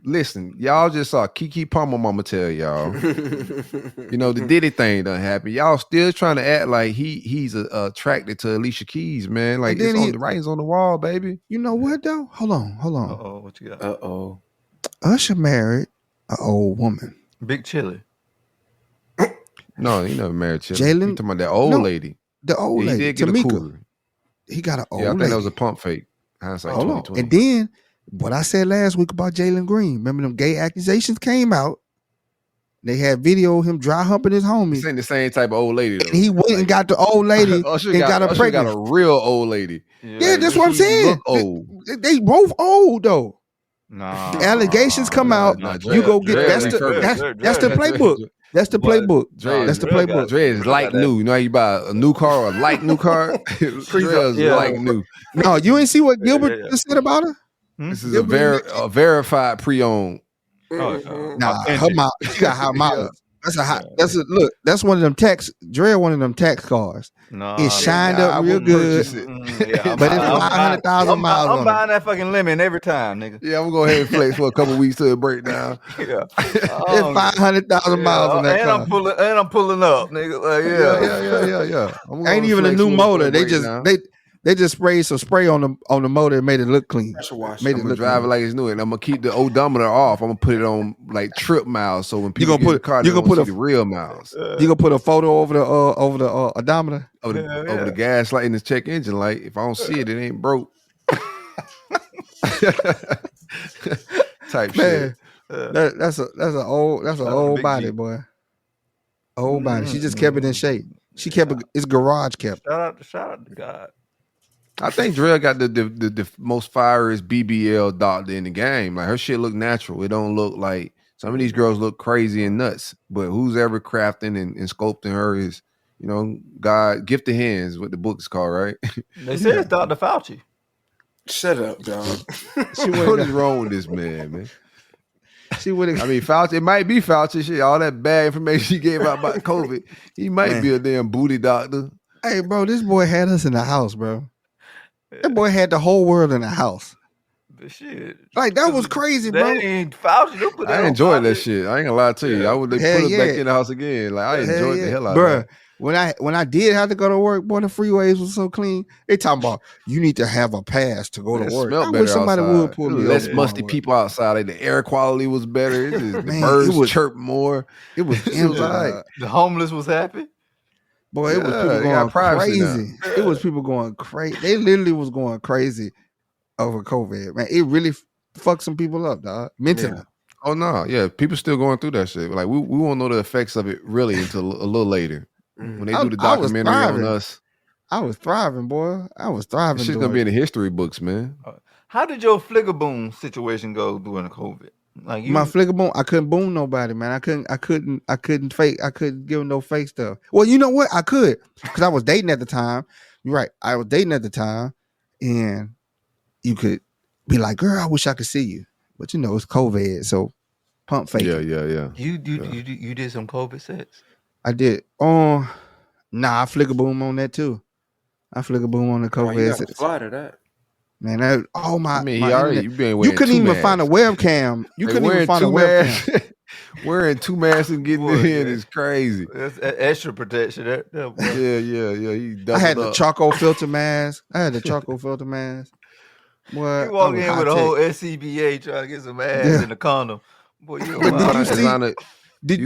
listen, y'all just saw Kiki Palmer mama tell y'all, the Diddy thing done happen. Y'all still trying to act like he's attracted to Alicia Keys, man. Like the writing's on the wall, baby. You know what though? Hold on. Uh-oh, what you got? Usher married an old woman. Big Chili. No, he never married Chili. Jalen, you talking about that old lady? The old lady. He did get Tamika. a cooler. He got an old lady. I think lady. that was a pump fake. Hindsight 2020. And then what I said last week about Jalen Green. Remember them gay accusations came out. They had video of him dry humping his homie. This ain't the same type of old lady though. And he went and got the old lady and got her pregnant. Got a real old lady. Yeah, that's what I'm saying. Old. They both old though. Nah. The allegations come out. You go get that's the playbook. That's the playbook. That's the playbook. Dre is like new. You know how you buy a new car or a like new car? Dre is like new. No, you ain't see what Gilbert just said about her? This is a verified pre-owned. Nah, her mouth. She got high mileage. Look. That's one of them tax. Dre, one of them tax cars. No, it's shined up real good, but it's 500,000 miles. I'm buying that fucking lemon every time, nigga. Yeah, I'm gonna go ahead and flex for a couple weeks till it break down. It's 500,000 miles on that car. I'm pulling up, nigga. Like, yeah. Ain't even a new motor. They They just sprayed some spray on the motor and made it look clean. Pressure wash. Made I'm it gonna look drive clean. it like it's new, and I'm gonna keep the odometer off. I'm gonna put it on like trip miles, so when people gonna get in put- the car, you they gonna gonna put see a- the real miles You gonna put a photo over the odometer? over the gas light and the check engine light. If I don't see it, it ain't broke. Type shit. Man, that's an old Big body, Jeep. boy. Old body. She just kept it in shape. She kept it's garage kept. Shout out to God. I think Drell got the most fiery BBL doctor in the game. Like her shit look natural. It don't look like some of these girls look crazy and nuts. But who's ever crafting and sculpting her is, God gifted hands. What the book is called, right? They said it's Dr. Fauci. Shut up, dog. What is wrong with this man? She would have. I mean, Fauci. It might be Fauci. Shit, all that bad information he gave out about COVID. He might be a damn booty doctor. Hey, bro, this boy had us in the house, bro. That boy had the whole world in the house. But shit, like that was crazy, bro. That ain't Fauci. Don't put that I on enjoyed that Fauci. shit. I ain't gonna lie to you. I would put it back in the house again. Like I enjoyed the hell out Bruh, of that. when I did have to go to work, boy, the freeways was so clean. They talking about you need to have a pass to go to It work. smelled I better wish somebody outside. would pull There me was less over. musty people outside. Like, the air quality was better. The Man, birds chirp more. It was It was empty. all right. The homeless was happy. Boy, it was Yeah, people they got going privacy now. crazy. It was people going crazy. They literally was going crazy over COVID. Man, it really fucked some people up, dog. Mentally. Yeah. Oh no, yeah, people still going through that shit. Like we won't know the effects of it really until a little later when they do the I was documentary on thriving. us. I was thriving, boy. I was thriving. This shit's gonna be in the history books, man. How did your Fligga Boon situation go during the COVID? Like My Fligga boom, I couldn't boom nobody, man. I couldn't fake. I couldn't give no fake stuff. Well, you know what? I could because I was dating at the time. You're right. I was dating at the time, and you could be like, "Girl, I wish I could see you," but you know it's COVID, so pump fake. Yeah. You did some COVID sex. I did. Nah, I Fligga boom on that too. I Fligga boom on the Oh, you COVID. got to sex. fly to that. Man, that my. I mean, my he already internet- been you wearing couldn't two even find a masks. webcam. You couldn't even find a webcam. Wearing two masks and getting Boy, in yeah. is crazy. That's extra protection. Yeah. He doubled I had the up. charcoal filter mask. Boy, You walk I was in with a high-tech. whole SCBA trying to get some ass in the condom. Boy, you But did you see? You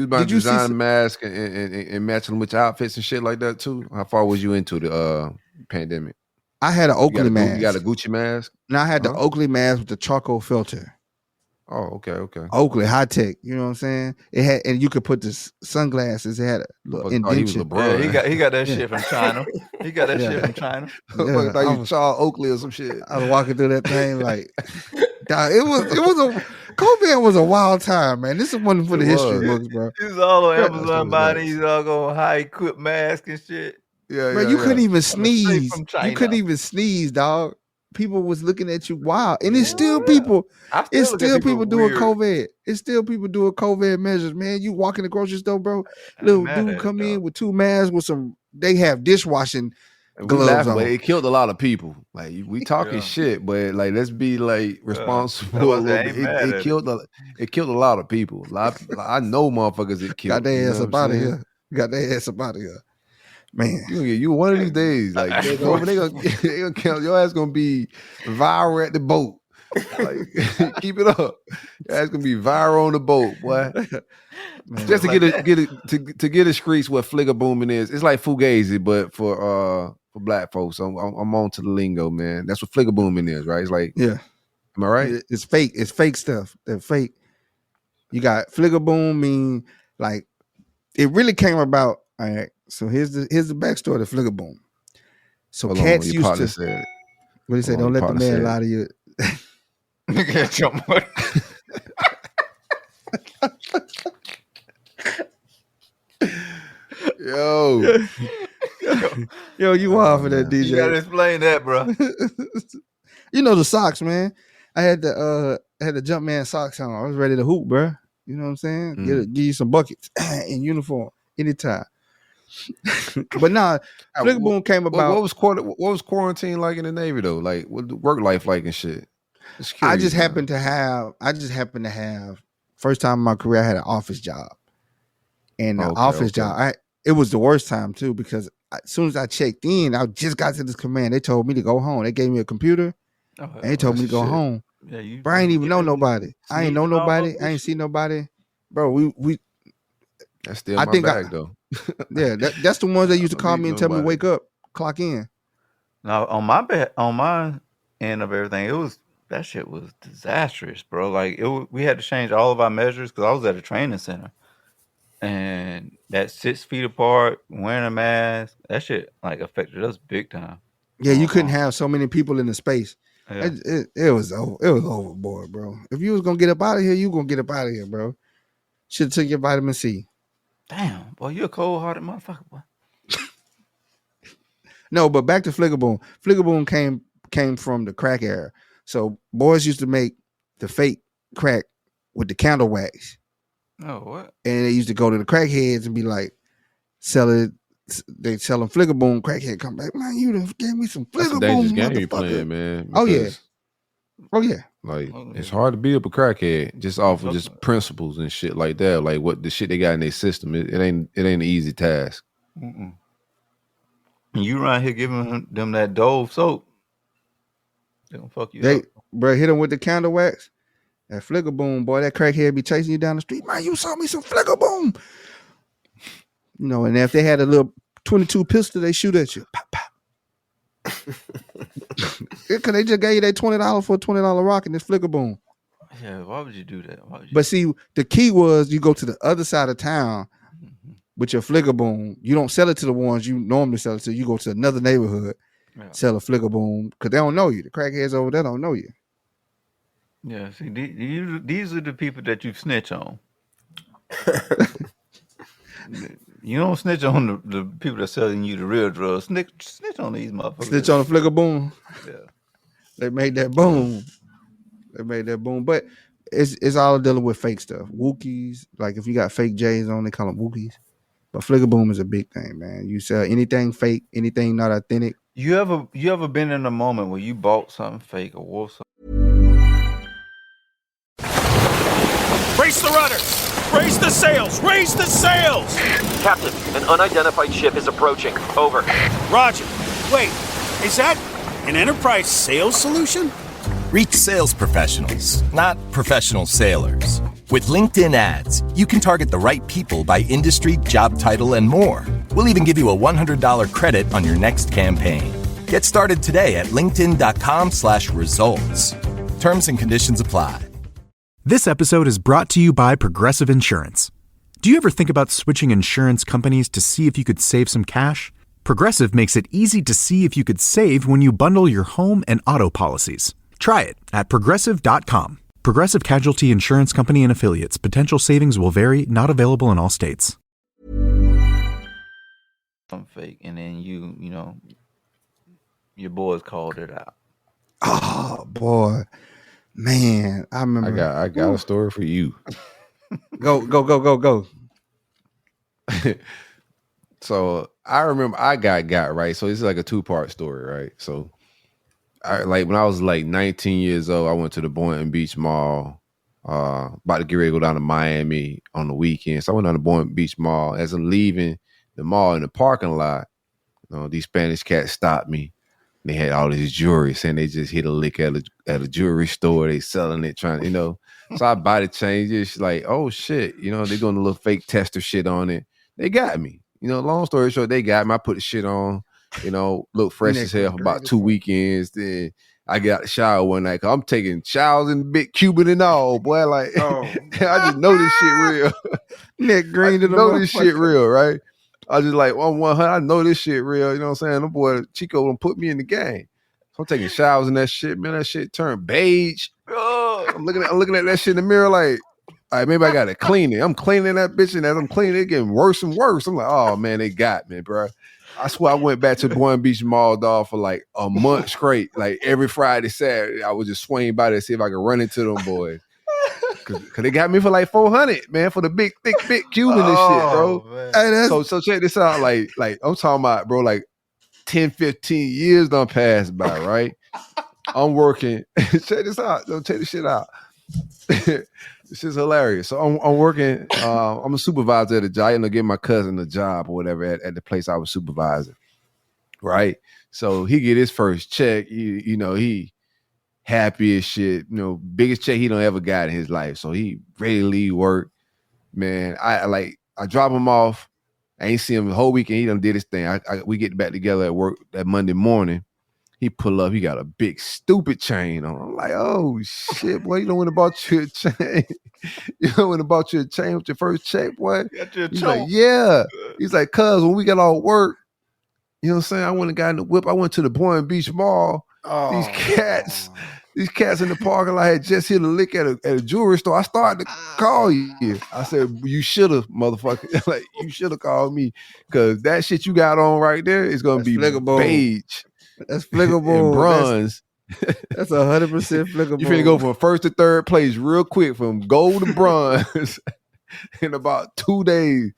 was about Did to you see? design mask and matching them with your outfits and shit like that too? How far was you into the pandemic? I had an Oakley mask. You got a Gucci mask? Now I had the Huh? Oakley mask with the charcoal filter. Oh, okay. Oakley high tech. You know what I'm saying? It had, and you could put the sunglasses. It had a little Fuck, thought he was indentation. LeBron. Yeah, he got that Yeah. shit from China. He got that Yeah. shit from China. Yeah, Fuck, thought I you was- Charles Oakley or some shit. I was walking through that thing like, dog, it was a COVID was a wild time, man. This is one for the It history was. books, bro. He was all on Yeah, Amazon that's buying nuts. these all going high equipped masks and shit. Yeah, Bro, you couldn't even Straight sneeze. from You China. couldn't even sneeze, dog. People was looking at you wild, and it's still people. I It's look at still people doing weird. COVID. It's still people doing COVID measures, man. You walk in the grocery store, bro. Little mad at dude it, come dog. in with two masks with some. They have dishwashing And we gloves laughing, on. but it killed a lot of people. Like we talking Yeah. shit, but like let's be like responsible. That's a why I little say I ain't bit. mad at It killed a lot of people. I know motherfuckers it killed. Got their you ass know up what I'm out of saying? here. Got their ass up out of here, man. You one of these days, like they gonna count your ass gonna be viral at the boat. Like keep it up. Your ass gonna be viral on the boat, boy. Just to get a streets what Fligga booming is. It's like Fugazi, but for black folks. I'm on to the lingo, man. That's what Fligga booming is, right? It's like, Yeah, am I right? it's fake. It's fake stuff. They're fake. You got Fligga boom mean like it really came about. All right. So here's the backstory to Fligga boom. So Hold on, cats your used partner to. said it. What do you say? Hold on, Don't your let the partner man said it. lie to you. Nigga, jump on. Yo, Yo, you wild for that, DJ. You gotta explain that, bro. You know the socks, man. I had the Jumpman socks on. I was ready to hoop, bro. You know what I'm saying? Give you some buckets in uniform anytime. But nah, Fligga boom came about. what was quarantine like in the Navy though? Like what the work life like and shit? I just happened to have first time in my career I had an office job. And the Okay, office okay. job, it was the worst time too because as soon as I checked in, I just got to this command. They told me to go home. They gave me a computer. And they told me to go home. Yeah, you. Bro, I ain't even know nobody. I ain't know sneezing all nobody. over I ain't this see nobody. Bro, we That's still I my think bag though. yeah, that's the ones that used to I don't call need me and tell me nobody. wake up, clock in. Now on my end of everything, that shit was disastrous, bro. Like we had to change all of our measures because I was at a training center, and that 6 feet apart, wearing a mask, that shit like affected us big time. Yeah, you couldn't have so many people in the space. Yeah. It was overboard, bro. If you was gonna get up out of here, you gonna get up out of here, bro. Should have took your vitamin C. Damn, boy, you a cold hearted motherfucker, boy. No, but back to Fligga Boon. Fligga Boon came from the crack era. So boys used to make the fake crack with the candle wax. Oh, what? And they used to go to the crackheads and be like, they sell them Fligga Boon. Crackhead come back, man, you done gave me some That's a Fligga dangerous Boon, game you motherfucker. playing, man. Oh yeah. because, Oh yeah. Like it's hard to beat up a crackhead just off of just principles and shit like that. Like what the shit they got in their system. It ain't an easy task. Mm-mm. You around here giving them that Dove soap, they gonna fuck you up. Bro, hit him with the candle wax. That Fligga Boon, boy, that crackhead be chasing you down the street. Man, you saw me some Fligga Boon. You know, and if they had a little 22 pistol, they shoot at you. Pop, pop. Because they just gave you that $20 for a $20 rock and this Fligga Boon. Yeah, why would you do that? But see, the key was you go to the other side of town with your Fligga Boon. You don't sell it to the ones you normally sell it to. You go to another neighborhood, sell a Fligga Boon because they don't know you. The crackheads over there don't know you. Yeah, see, these are the people that you snitch on. You don't snitch on the people that's selling you the real drugs. Snitch on these motherfuckers. Snitch on the Fligga Boon. Yeah. They made that boom. But it's all dealing with fake stuff. Wookies, like if you got fake J's on, they call them Wookies. But Fligga Boom is a big thing, man. You sell anything fake, anything not authentic. You ever been in a moment where you bought something fake or wore something? Brace the rudders! Raise the sails! Raise the sails! Captain, an unidentified ship is approaching. Over. Roger. Wait, is that an enterprise sales solution? Reach sales professionals, not professional sailors. With LinkedIn ads, you can target the right people by industry, job title, and more. We'll even give you a $100 credit on your next campaign. Get started today at linkedin.com/results. Terms and conditions apply. This episode is brought to you by Progressive Insurance. Do you ever think about switching insurance companies to see if you could save some cash? Progressive makes it easy to see if you could save when you bundle your home and auto policies. Try it at Progressive.com. Progressive Casualty Insurance Company and Affiliates. Potential savings will vary. Not available in all states. Something fake, and then you know, your boys called it out. Oh boy, man, I remember. I got a story for you. Go. So I remember I got right. So this is like a 2-part story, right? So I when I was like 19 years old, I went to the Boynton Beach Mall, about to get ready to go down to Miami on the weekend. So I went down to Boynton Beach Mall. As I'm leaving the mall in the parking lot, these Spanish cats stopped me. They had all this jewelry, saying they just hit a lick at a jewelry store. They selling it, trying, So I buy the change. It's like, oh shit, they doing a little fake tester shit on it. They got me. Long story short, they got me. I put the shit on, look fresh as hell for about 2 weekends. Then I got a shower one night. Cause I'm taking showers in the big Cuban and all, boy. Like, I just know this shit real. Nick Green to the know this shit real, right? I just like, 100. I know this shit real. You know what I'm saying? The boy Chico done put me in the game. So I'm taking showers in that shit, man. That shit turned beige. I'm looking at that shit in the mirror like, all right, maybe I gotta clean it. I'm cleaning that bitch, and as I'm cleaning it, getting worse and worse. I'm like, oh man, they got me, bro. I swear I went back to the Boynton Beach Mall, dog, for like a month straight. Like every Friday, Saturday, I would just swing by there to see if I could run into them boys. Cause they got me for like $400, man, for the big Cuban and shit, bro. Hey, so check this out. Like I'm talking about, bro, like 10, 15 years done passed by, right? I'm working. Check this out. Don't take this shit out. This is hilarious. So I'm working. I'm a supervisor at a job. I ended up getting my cousin a job or whatever at the place I was supervising. Right. So he get his first check. He happy as shit. Biggest check he don't ever got in his life. So he ready to leave work. Man, I drop him off. I ain't see him the whole weekend. He done did his thing. We get back together at work that Monday morning. He pull up. He got a big stupid chain on. I'm like, oh shit, boy! You don't want to bought you a chain. You don't want to bought you a chain with your first check, boy. He's like, yeah. He's like, cuz when we got all work, you know what I'm saying? I went and got in the whip. I went to the Boon Beach Mall. These cats in the parking lot had just hit a lick at a jewelry store. I started to call you. I said, you should have, motherfucker. Like, you should have called me. Because that shit you got on right there is going to be beige. That's Fligga and bronze. That's 100% Fligga. You finna go from first to third place real quick, from gold to bronze in about 2 days.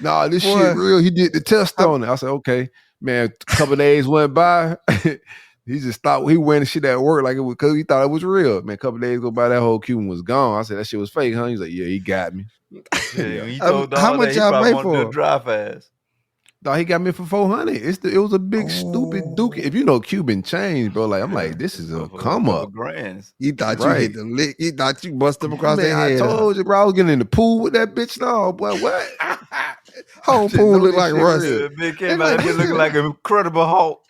Nah, this shit real. He did the test on it. I said, okay. Man, a couple of days went by. He just stopped. He wearing the shit at work like it was, because he thought it was real. Man, a couple of days go by, that whole Cuban was gone. I said, that shit was fake, huh? He's like, yeah, he got me. Yeah, he told how much y'all pay for? Dry fast. No, he got me for $400. It was a big stupid Duke. If you know Cuban change, bro, like I'm like, this is a come up. Grands. You thought you hit the lick. You thought you bust them across their head. I told you, bro, I was getting in the pool with that bitch. No, boy, what? Whole pool look like Rusty. Big came out here looking like an Incredible Hulk.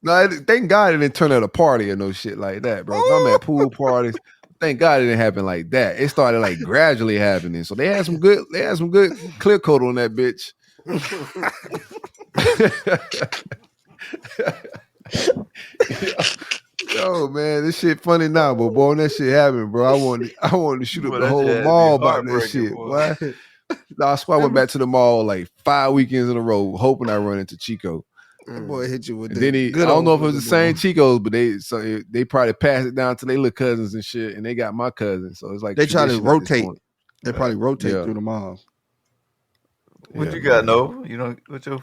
No, thank God it didn't turn out a party or no shit like that, bro. I'm at pool parties. Thank God it didn't happen like that. It started like gradually happening. So they had some good clear coat on that bitch. Yo, man, this shit funny now, but boy, when that shit happened, bro, I wanted to shoot up the whole mall about that shit. Boy. That's why I went back to the mall like 5 weekends in a row, hoping I run into Chico. That boy hit you with and then I don't know if it was the same Chicos, but they probably passed it down to their little cousins and shit, and they got my cousin. So it's like they try to rotate. They probably rotate through the mall. What you got, Nova? You know what your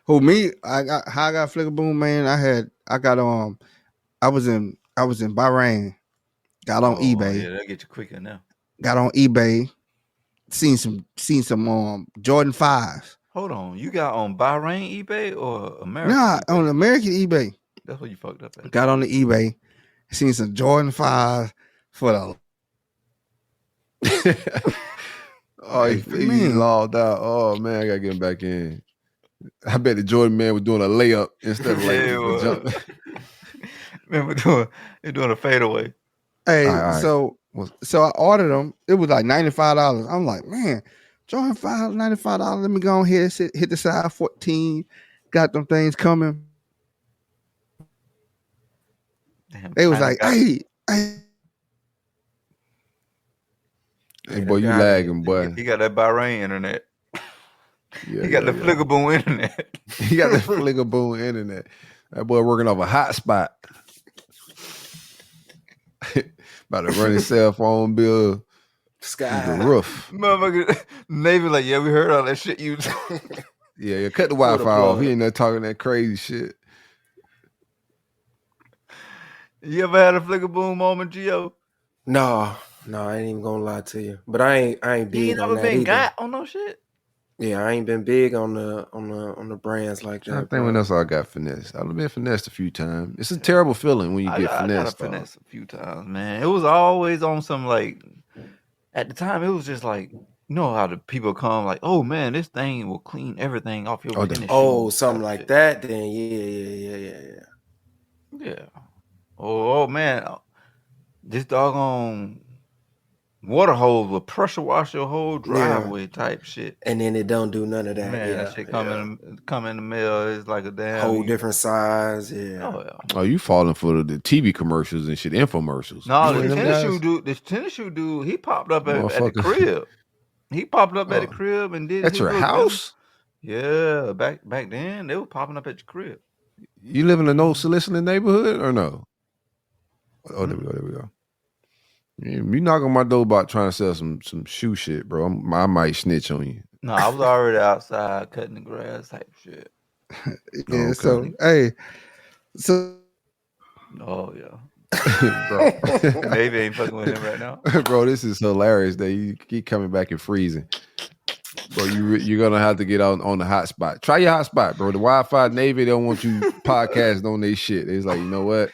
who me? I got Fligga Boon, man. I was in Bahrain. Got on eBay. Yeah, that'll get you quicker now. Got on eBay. Seen some Jordan 5s. Hold on, you got on Bahrain eBay or American? Nah, eBay? on American eBay. That's what you fucked up at. Got on the eBay. Seen some Jordan 5s for the. Oh, he logged out. Oh man, I gotta get him back in. I bet the Jordan man was doing a layup instead of like jump. Man, we're doing a fadeaway. Hey, so I ordered them. It was like $95. I'm like, man, Jordan 5, $95. Let me go on here, hit the size 14. Got them things coming. Damn, they was like, hey. Hey, boy, you lagging, boy. He got that Bahrain internet. Yeah, he got the Fligga Boon internet. He got the Fligga Boon internet. That boy working off a hotspot. About to run his cell phone bill. Sky. The roof. Motherfucker, Navy like, yeah, we heard all that shit you Yeah, cut the Wi-Fi off. He ain't there talking that crazy shit. You ever had a Fligga Boon moment, Gio? No, I ain't even gonna lie to you. But I ain't big you ain't on never that been either. got on no shit. Yeah, I ain't been big on the brands like that. I think when else I got finessed. I've been finessed a few times. It's a terrible feeling when you get finessed. I got finessed a few times, man. It was always on some like. At the time, it was just like, you know how the people come like, oh man, this thing will clean everything off your finish. Oh, something like that. Then yeah. Oh man, this doggone water hose will pressure wash your whole driveway type shit. And then it don't do none of that. Man, that shit come in the mail. It's like a damn whole different size. Oh, you falling for the TV commercials and shit, infomercials. No, the tennis shoe dude, he popped up at the crib. He popped up at the crib and did at your house. Yeah, back then they were popping up at your crib. You live in a no soliciting neighborhood or no? Oh, there we go. You knock on my door about trying to sell some shoe shit, bro. I might snitch on you. No, I was already outside cutting the grass type shit. Yeah. Okay. So, hey, oh yeah. Bro. Navy ain't fucking with him right now. Bro, this is hilarious that you keep coming back and freezing. Bro, you're gonna have to get on the hotspot. Try your hotspot, bro. The Wi-Fi Navy, they don't want you podcasting on their shit. It's like, you know what?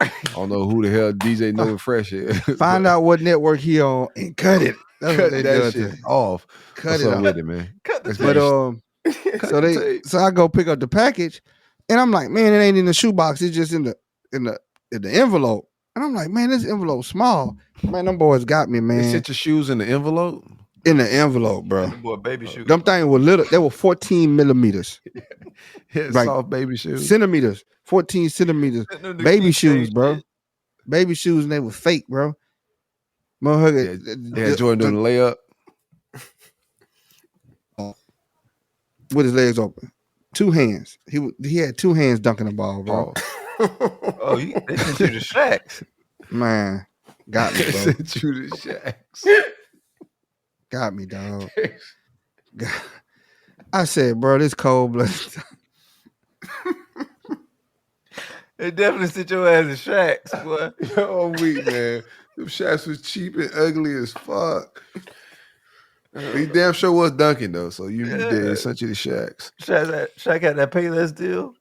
I don't know who the hell DJ Nova Fresh is. Find out what network he on and cut it. That's cut what they that do. shit off. Cut What's it up off. with it, man? Cut the But so I go pick up the package, and I'm like, man, it ain't in the shoebox. It's just in the envelope. And I'm like, man, this envelope small. Man, them boys got me, man. They set your shoes in the envelope? In the envelope, bro. Boy, baby shoes. Them things were little. They were 14 millimeters. Like, soft baby shoes. Centimeters. 14 centimeters. Baby shoes, bro. Baby shoes, and they were fake, bro. Motherfucker. They had Jordan doing the layup. With his legs open. 2 hands. He had 2 hands dunking the ball, bro. Oh, they sent you to Shaq's. Man. Got me, bro. Sent you to Shaq's. Got me, dog. I said, bro, this cold blooded. They definitely sent your ass to Shaq's, boy. Yo, I'm weak, man. Them Shaq's was cheap and ugly as fuck. He damn sure was dunking though, so you did. Sent you to Shaq's. Shaq had that Payless deal.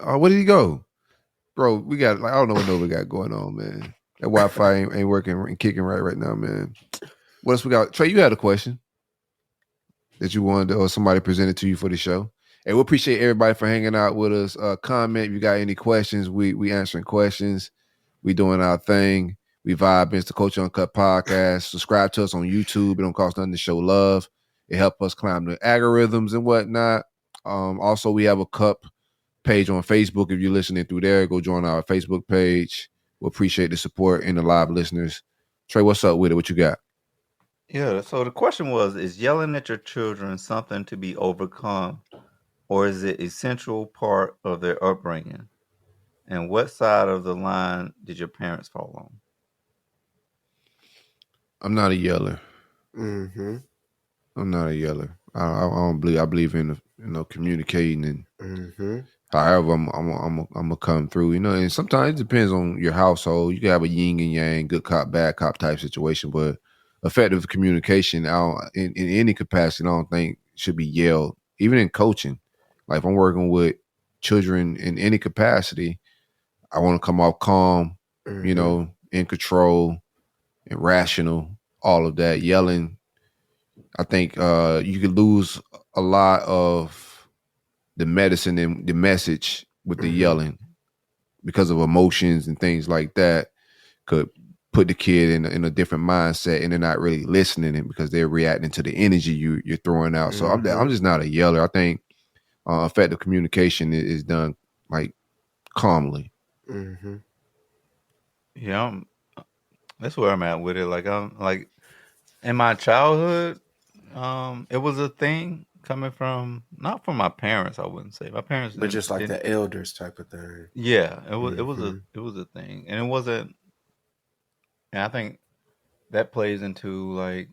Where did he go, bro? We got I don't know what Nova got going on, man. That Wi-Fi ain't working and kicking right now, man. What else we got? Trey, you had a question that you wanted to, or somebody presented to you for the show. And we appreciate everybody for hanging out with us. Comment if you got any questions. We answering questions. We doing our thing. We vibe. It's the Culture Uncut podcast. Subscribe to us on YouTube. It don't cost nothing to show love. It helps us climb the algorithms and whatnot. Also, we have a cup page on Facebook. If you're listening through there, go join our Facebook page. We appreciate the support and the live listeners. Trey, what's up with it? What you got? Yeah, so the question was, is yelling at your children something to be overcome, or is it essential part of their upbringing? And what side of the line did your parents fall on? I'm not a yeller. Mm-hmm. I'm not a yeller. I don't believe. I believe in communicating and Mm-hmm. however I'm gonna come through. And sometimes it depends on your household. You can have a yin and yang, good cop, bad cop type situation, but effective communication in any capacity, I don't think should be yelled. Even in coaching, like if I'm working with children in any capacity, I want to come off calm, in control and rational, all of that. Yelling, I think you could lose a lot of the medicine and the message with the yelling because of emotions and things like that. Could put the kid in a different mindset, and they're not really listening because they're reacting to the energy you're throwing out. So I'm just not a yeller. I think effective communication is done like calmly. Mm-hmm. Yeah, that's where I'm at with it. Like I'm like in my childhood, it was a thing coming from not from my parents. I wouldn't say my parents, but just like the elders type of thing. Yeah, it was. It was a thing, and it wasn't. And I think that plays into like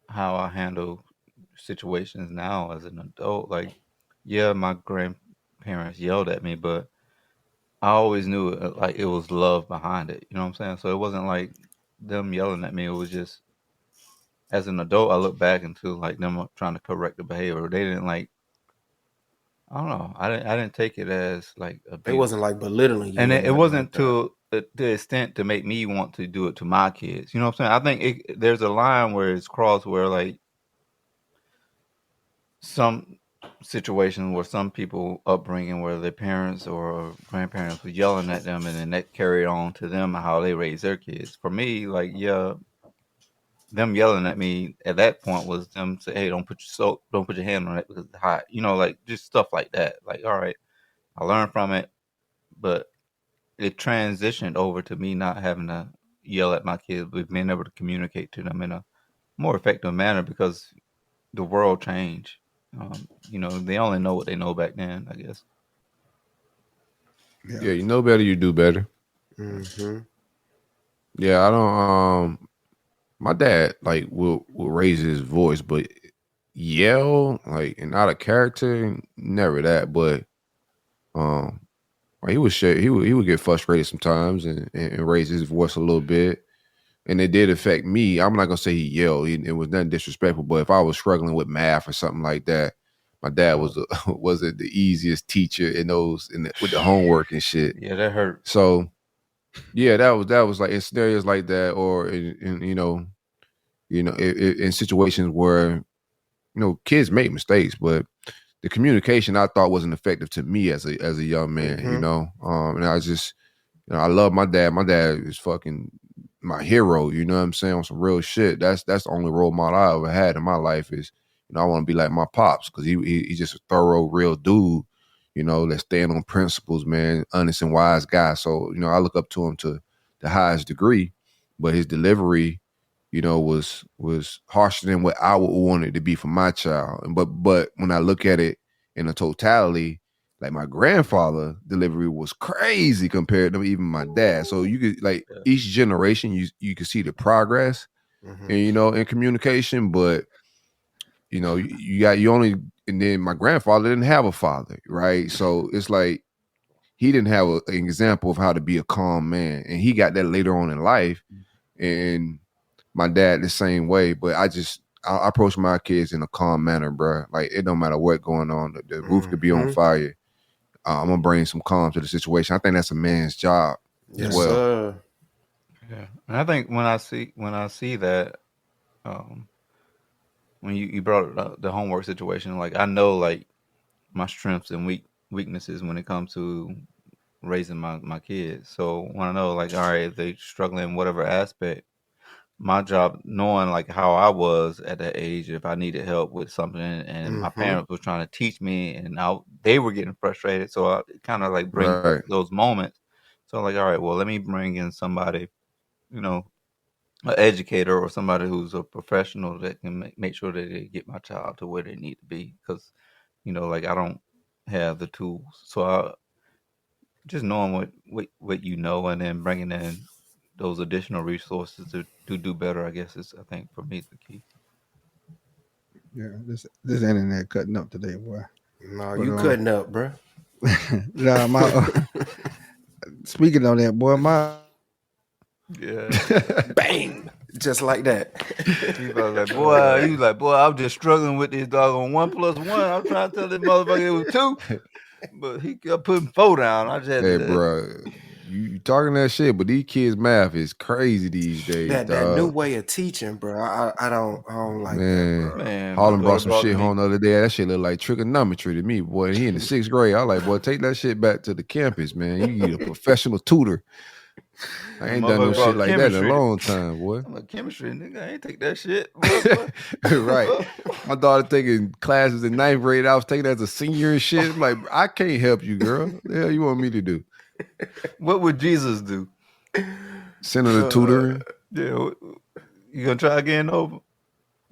how I handle situations now as an adult. Like, yeah, my grandparents yelled at me, but I always knew it was love behind it. You know what I'm saying? So it wasn't like them yelling at me. It was just as an adult, I look back into like them trying to correct the behavior. They didn't like. I don't know. I didn't take it as like a big, it wasn't like belittling you, and it wasn't to the extent to make me want to do it to my kids. You know what I'm saying? I think there's a line where it's crossed where like some situations where some people upbringing where their parents or grandparents were yelling at them, and then that carried on to them how they raise their kids. For me, like them yelling at me at that point was them say, "Hey, don't put your hand on it because it's hot." Like just stuff like that. Like, all right, I learned from it, but it transitioned over to me not having to yell at my kids, but being able to communicate to them in a more effective manner because the world changed. They only know what they know back then, I guess. Yeah, you know better, you do better. Mm-hmm. Yeah, I don't. My dad like will raise his voice, but yell like and out of character, never that. But He would get frustrated sometimes and raise his voice a little bit. And it did affect me. I'm not gonna say he yelled. It was nothing disrespectful, but if I was struggling with math or something like that, my dad wasn't the easiest teacher with the homework and shit. Yeah, that hurt. So yeah, that was like in scenarios like that, or in in situations where kids make mistakes, but the communication I thought wasn't effective to me as a young man. And I just I love my dad. My dad is fucking my hero, you know what I'm saying, on some real shit. That's the only role model I ever had in my life is, I want to be like my pops because he's just a thorough, real dude, that stand on principles, man, honest and wise guy. So, I look up to him to the highest degree, but his delivery, was harsher than what I would want it to be for my child. But when I look at it in a totality, like my grandfather delivery was crazy compared to even my dad. So you could each generation, you could see the progress and in communication, but and then my grandfather didn't have a father, right? So it's like he didn't have an example of how to be a calm man, and he got that later on in life. And my dad the same way, but I approach my kids in a calm manner, bro. Like it don't matter what going on, the roof could be on fire. I'm gonna bring some calm to the situation. I think that's a man's job as well. Sir. Yeah, and I think when I see that, when you brought up the homework situation, like I know like my strengths and weaknesses when it comes to raising my kids. So when I know like, all right, if they struggling in whatever aspect, my job, knowing like how I was at that age, if I needed help with something and my parents was trying to teach me and they were getting frustrated. So I kind of like bring back those moments. So like, all right, well, let me bring in somebody, an educator or somebody who's a professional that can make sure that they get my child to where they need to be. Because, like I don't have the tools. So just knowing what and then bringing in those additional resources to do better, I guess I think for me the key. Yeah, this internet cutting up today, boy. No, you cutting up, bro. Nah, speaking on that, boy, bang, just like that. He was like, boy, I'm just struggling with this dog on 1 + 1. I'm trying to tell this motherfucker it was 2, but he kept putting 4 down. I just had to, bro. You talking that shit, but these kids' math is crazy these days. That new way of teaching, bro. I don't like that, bro. Man, Harlan brought some shit home the other day. That shit look like trigonometry to me, boy. He in the 6th grade. I like, boy, take that shit back to the campus, man. You need a professional tutor. I ain't done no shit like that in a long time, boy. I'm like, chemistry, nigga. I ain't take that shit. Right. My daughter taking classes in 9th grade. I was taking that as a senior and shit. I'm like, I can't help you, girl. What the hell you want me to do? What would Jesus do? Send her to tutoring. Yeah. You gonna try again, Nova?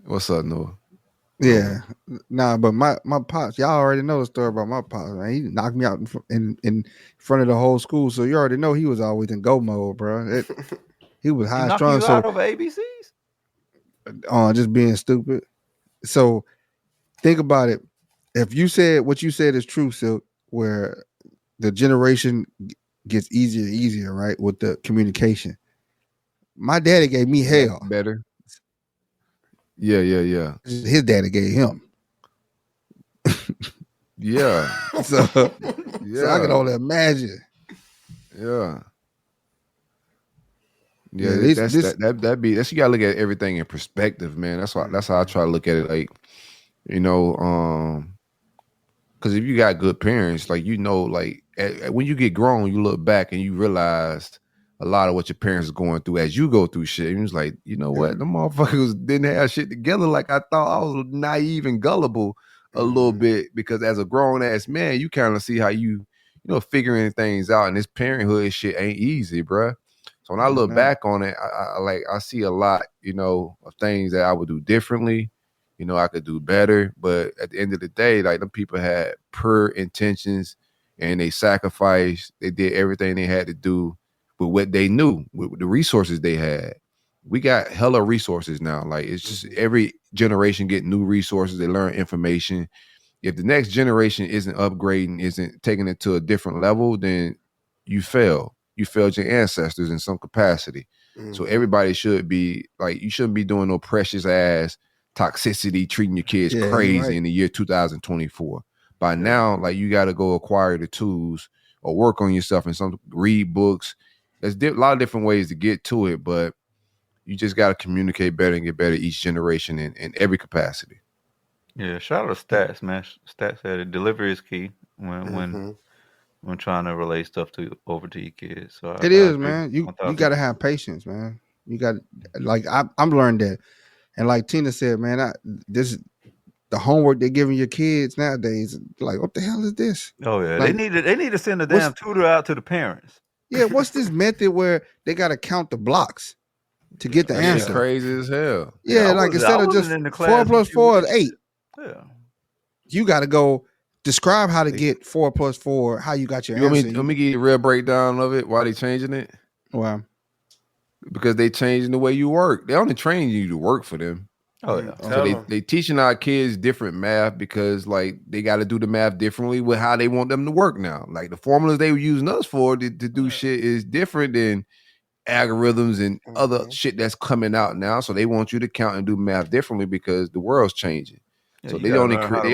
What's up, Noah? Yeah. Nah, but my pops, y'all already know the story about my pops, man. He knocked me out in front of the whole school. So you already know he was always in go mode, bro. He was high strung. So out over ABCs? Just being stupid. So think about it. If you said what you said is true, Silk, where the generation gets easier and easier, right, with the communication. My daddy gave me hell. Better. Yeah. His daddy gave him. Yeah. So I can only imagine. Yeah. Yeah, that's you gotta look at everything in perspective, man. That's how I try to look at it. Like, because if you got good parents, like like when you get grown, you look back and you realize a lot of what your parents are going through as you go through shit. And it's like, you know what, the motherfuckers didn't have shit together. Like I thought I was naive and gullible a little bit, because as a grown ass man, you kind of see how you figuring things out. And this parenthood shit ain't easy, bruh. So when I look back on it, I see a lot, of things that I would do differently. I could do better. But at the end of the day, like, them people had pure intentions and they sacrificed. They did everything they had to do with what they knew, with the resources they had. We got hella resources now. Like, it's just every generation get new resources. They learn information. if the next generation isn't upgrading, isn't taking it to a different level, then you fail. You failed your ancestors in some capacity. So everybody should be like, you shouldn't be doing no precious ass toxicity, treating your kids crazy in the year 2024. By now, like, you got to go acquire the tools or work on yourself and read books. There's a lot of different ways to get to it, but you just got to communicate better and get better each generation in every capacity. Yeah, shout out to Stats, man. Stats said delivery is key when trying to relay stuff over to your kids. So it is, man. You got to have patience, man. You got, like, I'm learned that, and like Tina said, man, the homework they're giving your kids nowadays, like, what the hell is this? Oh yeah, like, they need to send a damn tutor out to the parents. Yeah, what's this method where they got to count the blocks to get the answer? Crazy as hell. Yeah, like instead of just 4 plus 4 is 8. Yeah, you got to go describe how to get 4 plus 4. How you got your answer? Let me give you a real breakdown of it. Why they changing it? Wow. Because they changing the way you work. They only train you to work for them. Oh yeah. So they teaching our kids different math because, like, they got to do the math differently with how they want them to work now. Like, the formulas they were using us for to do shit is different than algorithms and other shit that's coming out now. So they want you to count and do math differently because the world's changing. Yeah, so they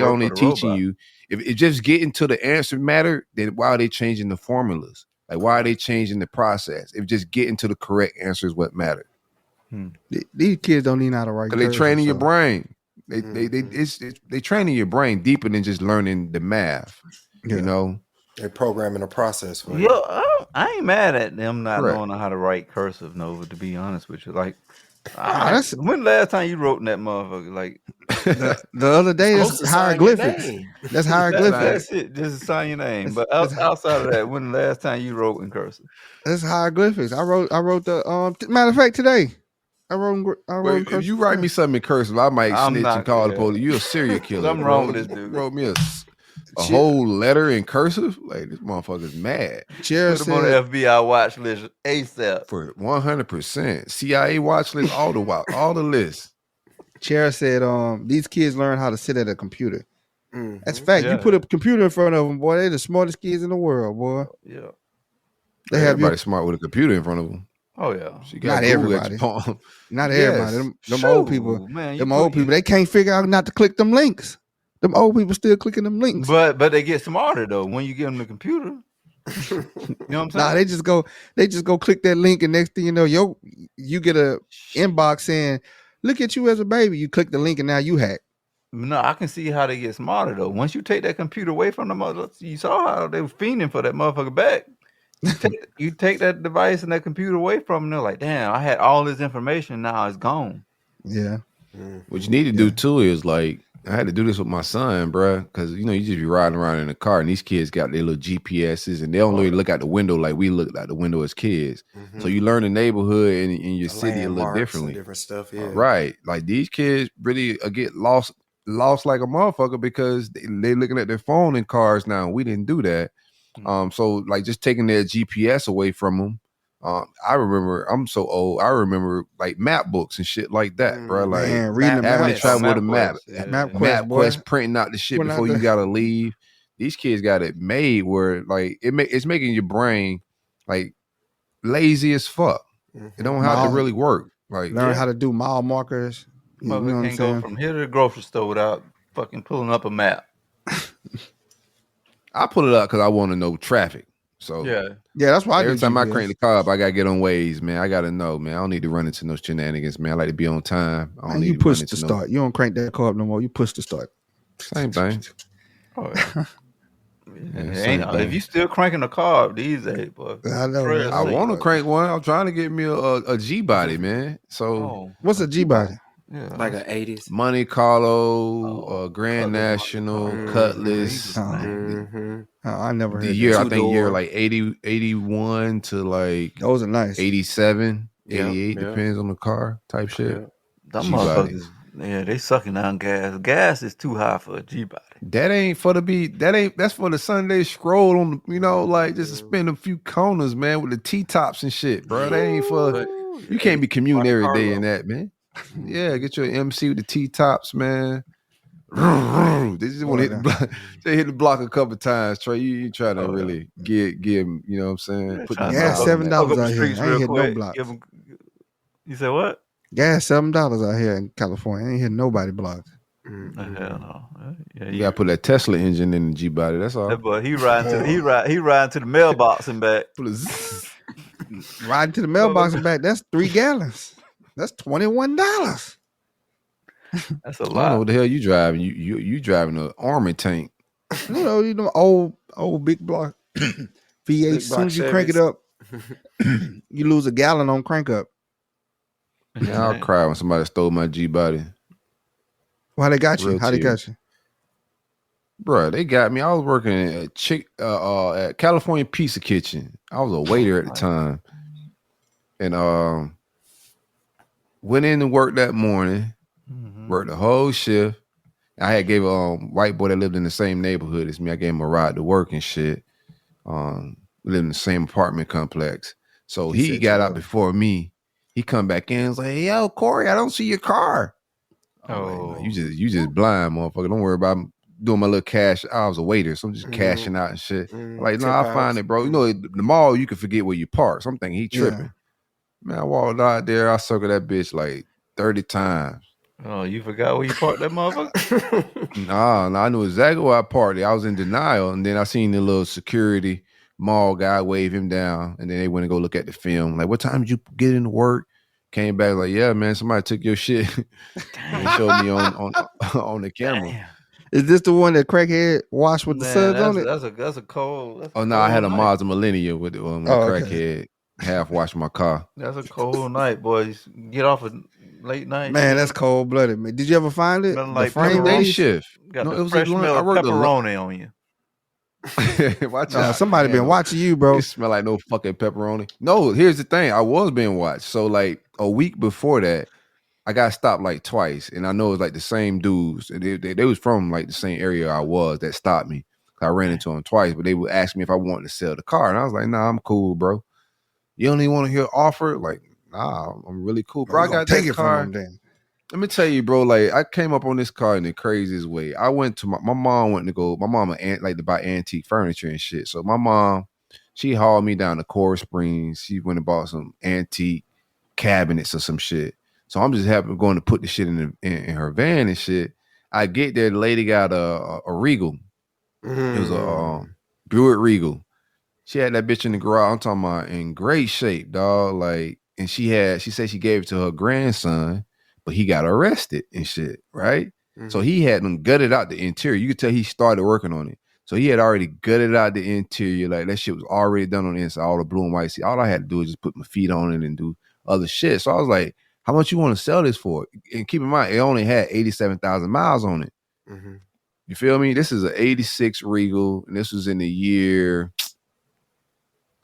only teaching you. If it just getting to the answer matter, then why are they changing the formulas? Like, why are they changing the process? If just getting to the correct answer is what matters. These kids don't even know how to write. Because they training your brain. They training your brain deeper than just learning the math. You know, they're programming a process for you. I ain't mad at them not knowing how to write cursive, Nova. To be honest with you, like, when the last time you wrote in that motherfucker? Like the other day, that's hieroglyphics. That's hieroglyphics. That's it. Just sign your name. But outside of that, when the last time you wrote in cursive? That's hieroglyphics. I wrote the matter of fact today. I wrote if you write me something in cursive, I might snitch and call the police. You a serial killer. Something wrong with this dude. You wrote me a whole letter in cursive. Like, this motherfucker's mad. Put him on the FBI watch list ASAP for 100%. CIA watch list, all the lists. Chair said, these kids learn how to sit at a computer. That's fact. You put a computer in front of them, boy. They're the smartest kids in the world, boy. Yeah. They have everybody smart with a computer in front of them. Oh yeah, not everybody. Not everybody. Them old people. Man, old people. They can't figure out not to click them links. Them old people still clicking them links. But they get smarter though when you give them the computer. You know what I'm saying? Nah, they just go click that link, and next thing you know, you get a inbox saying, "Look at you as a baby." You click the link, and now you hack. No, I can see how they get smarter though. Once you take that computer away from the mother, you saw how they were fiending for that motherfucker back. You take that device and that computer away from them, they're like, damn, I had all this information, now it's gone. Yeah. What you need to do too is, like, I had to do this with my son, bro, because you just be riding around in the car and these kids got their little GPSs and they don't really look out the window like we look out the window as kids. So you learn the neighborhood in your city a little differently. Different stuff, yeah. Right. Like, these kids really get lost like a motherfucker because they looking at their phone in cars now. We didn't do that. So, like, just taking their GPS away from them. I remember, I'm so old. I remember, like, map books and shit like that, bro. Like, reading having to travel with a map, MapQuest, printing out the shit before you gotta leave. These kids got it made where, like, it's making your brain, like, lazy as fuck. It don't have to really work. Like, learn how to do mile markers. You know what I'm can't saying? go from here to the grocery store without fucking pulling up a map. I pull it up because I want to know traffic. So yeah, that's why every time I crank the car up, I gotta get on Waze, man. I gotta know, man. I don't need to run into no shenanigans, man. I like to be on time. I don't need you to push run to into start. You don't crank that car up no more. You push to start. Same thing. Oh, yeah. If you still cranking the car up these days, boy. I know. I want to crank one. I'm trying to get me a G body, man. So what's a G body? Yeah, like an 80s Monte Carlo, Grand National, Cutlass. I never heard the year. I think year like 80, 81 to like those are nice. 87, 88 depends on the car type shit. Them motherfuckers, they sucking down gas. Gas is too high for a G body. That ain't for the beat. That's for the Sunday stroll on. Like just to spin a few corners, man, with the T-tops and shit, bro. That ain't for. You can't be commuting every day in that, man. Yeah, get your MC with the T-tops, man. They just want to hit the block. They hit the block a couple times. Trey, you trying to really get him. You know what I'm saying? Put gas $7 out here. I ain't hit no blocks. You said what? Gas $7 out here in California. I ain't hit nobody blocks. Hell no. Yeah, you gotta put that Tesla engine in the G body. That's all. That boy, he riding to the mailbox and back. Riding to the mailbox and back. That's 3 gallons. That's $21. That's a I lot. don't know what the hell you driving. You driving an army tank. You know, old big block V8. As soon as you crank it up, you lose a gallon on crank up. Man, I'll cry when somebody stole my G body. Why they got you? How they got you? Bro, they got me. I was working at California Pizza Kitchen. I was a waiter at the time. And went in to work that morning, worked the whole shift. I had gave a white boy that lived in the same neighborhood as me. I gave him a ride to work and shit. We lived in the same apartment complex. So he got out before me. He come back in and was like, hey, yo, Corey, I don't see your car. Like, you just blind, motherfucker. Don't worry about doing my little cash. I was a waiter, so I'm just cashing out and shit. Like, no, I'll find it, bro. You know, the mall, you can forget where you park. So I'm thinking he tripping. Yeah. Man, I walked out there. I circled that bitch like 30 times. Oh, you forgot where you parked that motherfucker? Nah, I knew exactly where I parked it. I was in denial. And then I seen the little security mall guy wave him down. And then they went and go look at the film. Like, what time did you get into work? Came back like, yeah, man, somebody took your shit and showed me on the camera. Damn. Is this the one that crackhead washed with the suds on it? That's a cold. I had a Mazda Millennium with crackhead half wash my car. That's a cold night, boys. Get off a late night. Man, that's cold blooded, man. Did you ever find it? Like the frame day shift. Got the fresh smell of pepperoni on you. Watch out. Somebody been watching you, bro. You smell like no fucking pepperoni. No, here's the thing. I was being watched. So like a week before that, I got stopped like twice. And I know it was like the same dudes. They was from like the same area I was that stopped me. I ran into them twice, but they would ask me if I wanted to sell the car. And I was like, nah, I'm cool, bro. You don't even want to hear offer? Like, nah, I'm really cool. Bro, I got take it car. from them then. Let me tell you, bro, like I came up on this car in the craziest way. I went to my mom went to go, my mama like to buy antique furniture and shit. So my mom, she hauled me down to Coral Springs. She went and bought some antique cabinets or some shit. So I'm just going to put the shit in her van and shit. I get there, the lady got a Regal. It was a Buick Regal. She had that bitch in the garage. I'm talking about in great shape, dog. Like, and she said she gave it to her grandson, but he got arrested and shit, right? So he had them gutted out the interior. You could tell he started working on it. So he had already gutted out the interior. Like that shit was already done on the inside, all the blue and white. See, all I had to do was just put my feet on it and do other shit. So I was like, how much you want to sell this for? And keep in mind, it only had 87,000 miles on it. You feel me? This is an 86 Regal, and this was in the year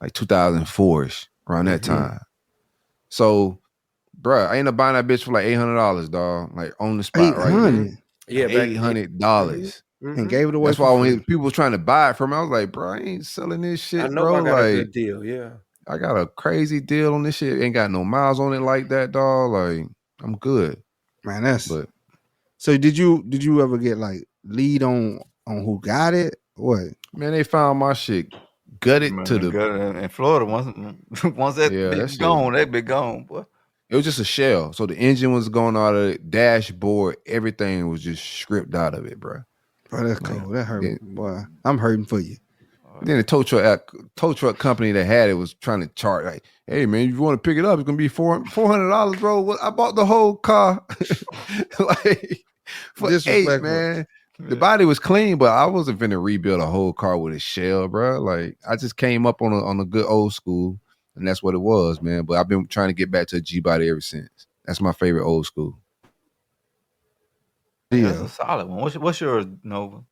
like 2004-ish, around that time. So, bruh, I ended up buying that bitch for like $800, dog. Like on the spot, right there. Yeah, $800. And gave it away. That's why when people was trying to buy it from me, I was like, bro, I ain't selling this shit, I know bro. I got like, a good deal, yeah. I got a crazy deal on this shit. Ain't got no miles on it like that, dog. Like, I'm good. Man, so did you ever get like lead on who got it? What? Man, they found my shit gutted to the in Florida. Once that bitch gone, that bitch gone, boy. It was just a shell. So the engine was going out of it, dashboard, everything was just stripped out of it, bro. Bro, that's cold. That hurt, boy. I'm hurting for you. Then the tow truck company that had it was trying to charge like, hey man, if you want to pick it up, it's gonna be $400, bro. I bought the whole car like for $8, man. The body was clean, but I wasn't finna rebuild a whole car with a shell, bro. Like I just came up on a good old school, and that's what it was, man. But I've been trying to get back to a G body ever since. That's my favorite old school. Yeah, that's a solid one. What's yours, Nova?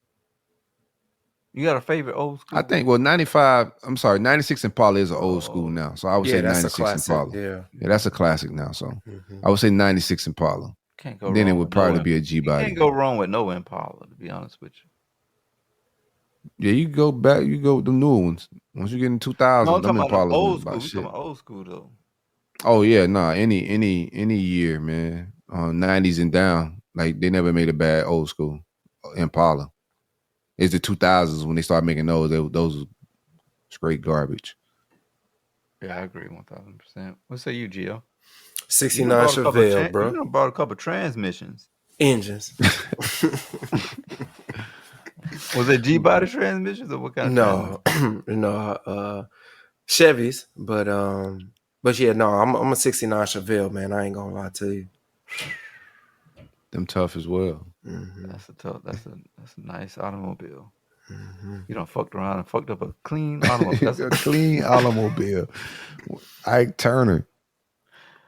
You got a favorite old school? I think 96 Impala is an old school now. So I would say 96 Impala. Yeah, that's a classic now. So I would say 96 Impala. Can't go then wrong it would probably be a G body. Can't go wrong with no Impala, to be honest with you. Yeah, you go back, you go with the new ones. Once you get in 2000, them Impala old school. About shit. Old school though. Oh yeah, nah. Any year, man. 90s and down, like they never made a bad old school. Impala. It's the 2000s when they started making those. Those was straight garbage. Yeah, I agree 1000%. What say you, Gio? 69 Chevelle, bro. You done bought a couple transmissions. Engines. Was it G-body transmissions or what kind of transmissions? No, Chevys, but yeah, no, I'm a 69 Chevelle, man. I ain't gonna lie to you. Them tough as well. Mm-hmm. That's a nice automobile. Mm-hmm. You done fucked around and fucked up a clean automobile. That's a clean automobile. Ike Turner.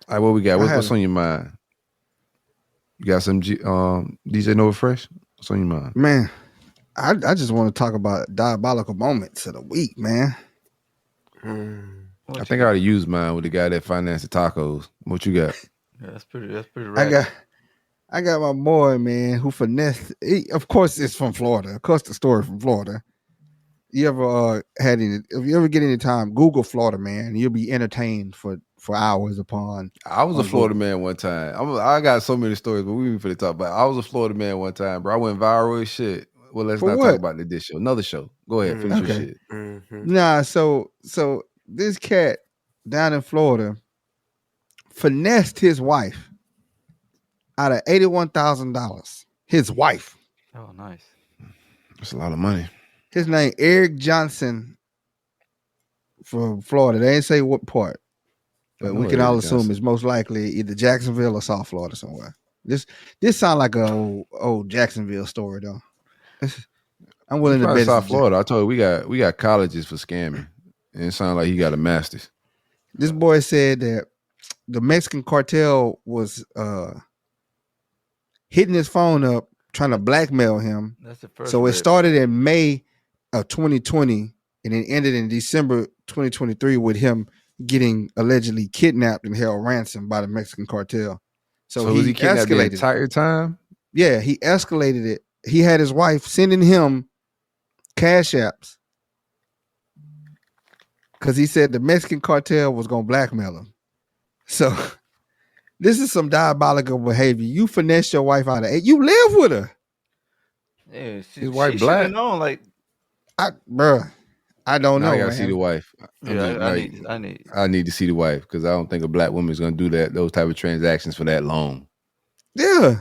All right, what we got? What's on your mind? You got some DJ Nova Fresh? What's on your mind? Man, I just want to talk about diabolical moments of the week, man. I think I already used mine with the guy that financed the tacos. What you got? Yeah, that's pretty rad. I got my boy, man, who finessed. Of course, it's from Florida. Of course, the story from Florida. You ever if you ever get any time, Google Florida man, you'll be entertained for hours upon. I was a Florida man one time. I got so many stories, but we ain't finna talk about it. I was a Florida man one time, bro. I went viral as shit. Well, let's not talk about this show. Another show. Go ahead, finish your shit. Mm-hmm. Nah, so this cat down in Florida finessed his wife out of $81,000. His wife. Oh, nice. That's a lot of money. His name Eric Johnson from Florida. They ain't say what part, but we can all assume it's most likely either Jacksonville or South Florida somewhere. This sound like a old Jacksonville story though. I'm willing to bet South Florida. I told you we got colleges for scamming, and it sounds like he got a master's. This boy said that the Mexican cartel was hitting his phone up, trying to blackmail him. That's the first. So it started in May of 2020, and it ended in December 2023 with him getting allegedly kidnapped and held ransom by the Mexican cartel. So was he kidnapped the entire time? Yeah, he escalated it. He had his wife sending him cash apps because he said the Mexican cartel was going to blackmail him. So this is some diabolical behavior. You finesse your wife out of it. You live with her. Yeah, his wife black. Known, like, I don't know. I gotta see the wife. I need to see the wife because I don't think a black woman is gonna do those type of transactions for that long. Yeah.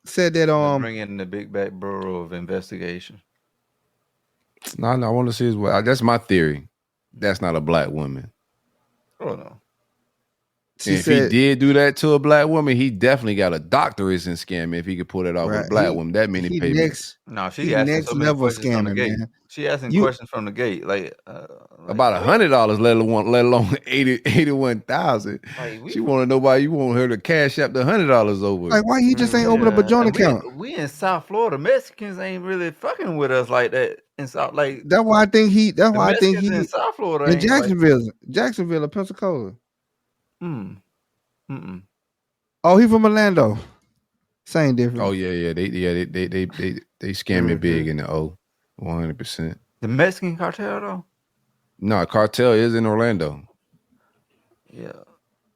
Said that bring in the big back bureau of investigation. No, I want to see his wife. That's my theory. That's not a black woman. Oh no. If he did do that to a black woman, he definitely got a doctorate in scamming if he could pull it off with a black woman. That many payments. She next level scamming, man. She asking questions from the gate, like about $100, let alone 81,000. She want to know why you want her to cash up the $100 over. Like why he just ain't open up a joint account? We in South Florida, Mexicans ain't really fucking with us like that. In South, like that's why I think he. That's why I think he in South Florida, in Jacksonville, or Pensacola. Oh, he from Orlando. Same difference. Oh yeah. They scamming big in the 100%. The Mexican cartel though? No, cartel is in Orlando. Yeah.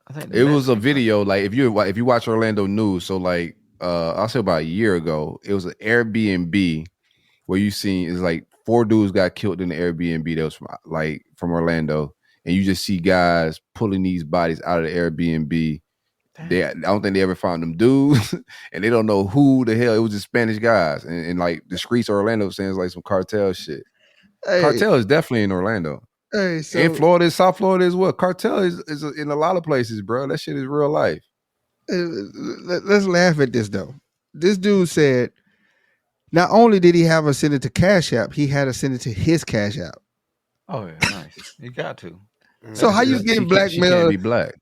I think it was a video, like if you watch Orlando news, so like I'll say about a year ago, it was an Airbnb where you seen it's like 4 dudes got killed in the Airbnb that was from Orlando. And you just see guys pulling these bodies out of the Airbnb. I don't think they ever found them dudes, and they don't know who the hell. It was just Spanish guys, and like the streets of Orlando saying it's like some cartel shit. Hey, cartel is definitely in Orlando. Hey, so in Florida, South Florida as well. Cartel is in a lot of places, bro. That shit is real life. Let's laugh at this though. This dude said, not only did he have her send it to Cash App, he had her send it to his Cash App. Oh yeah, nice. You got to. So how you getting blackmailed? She can't be black.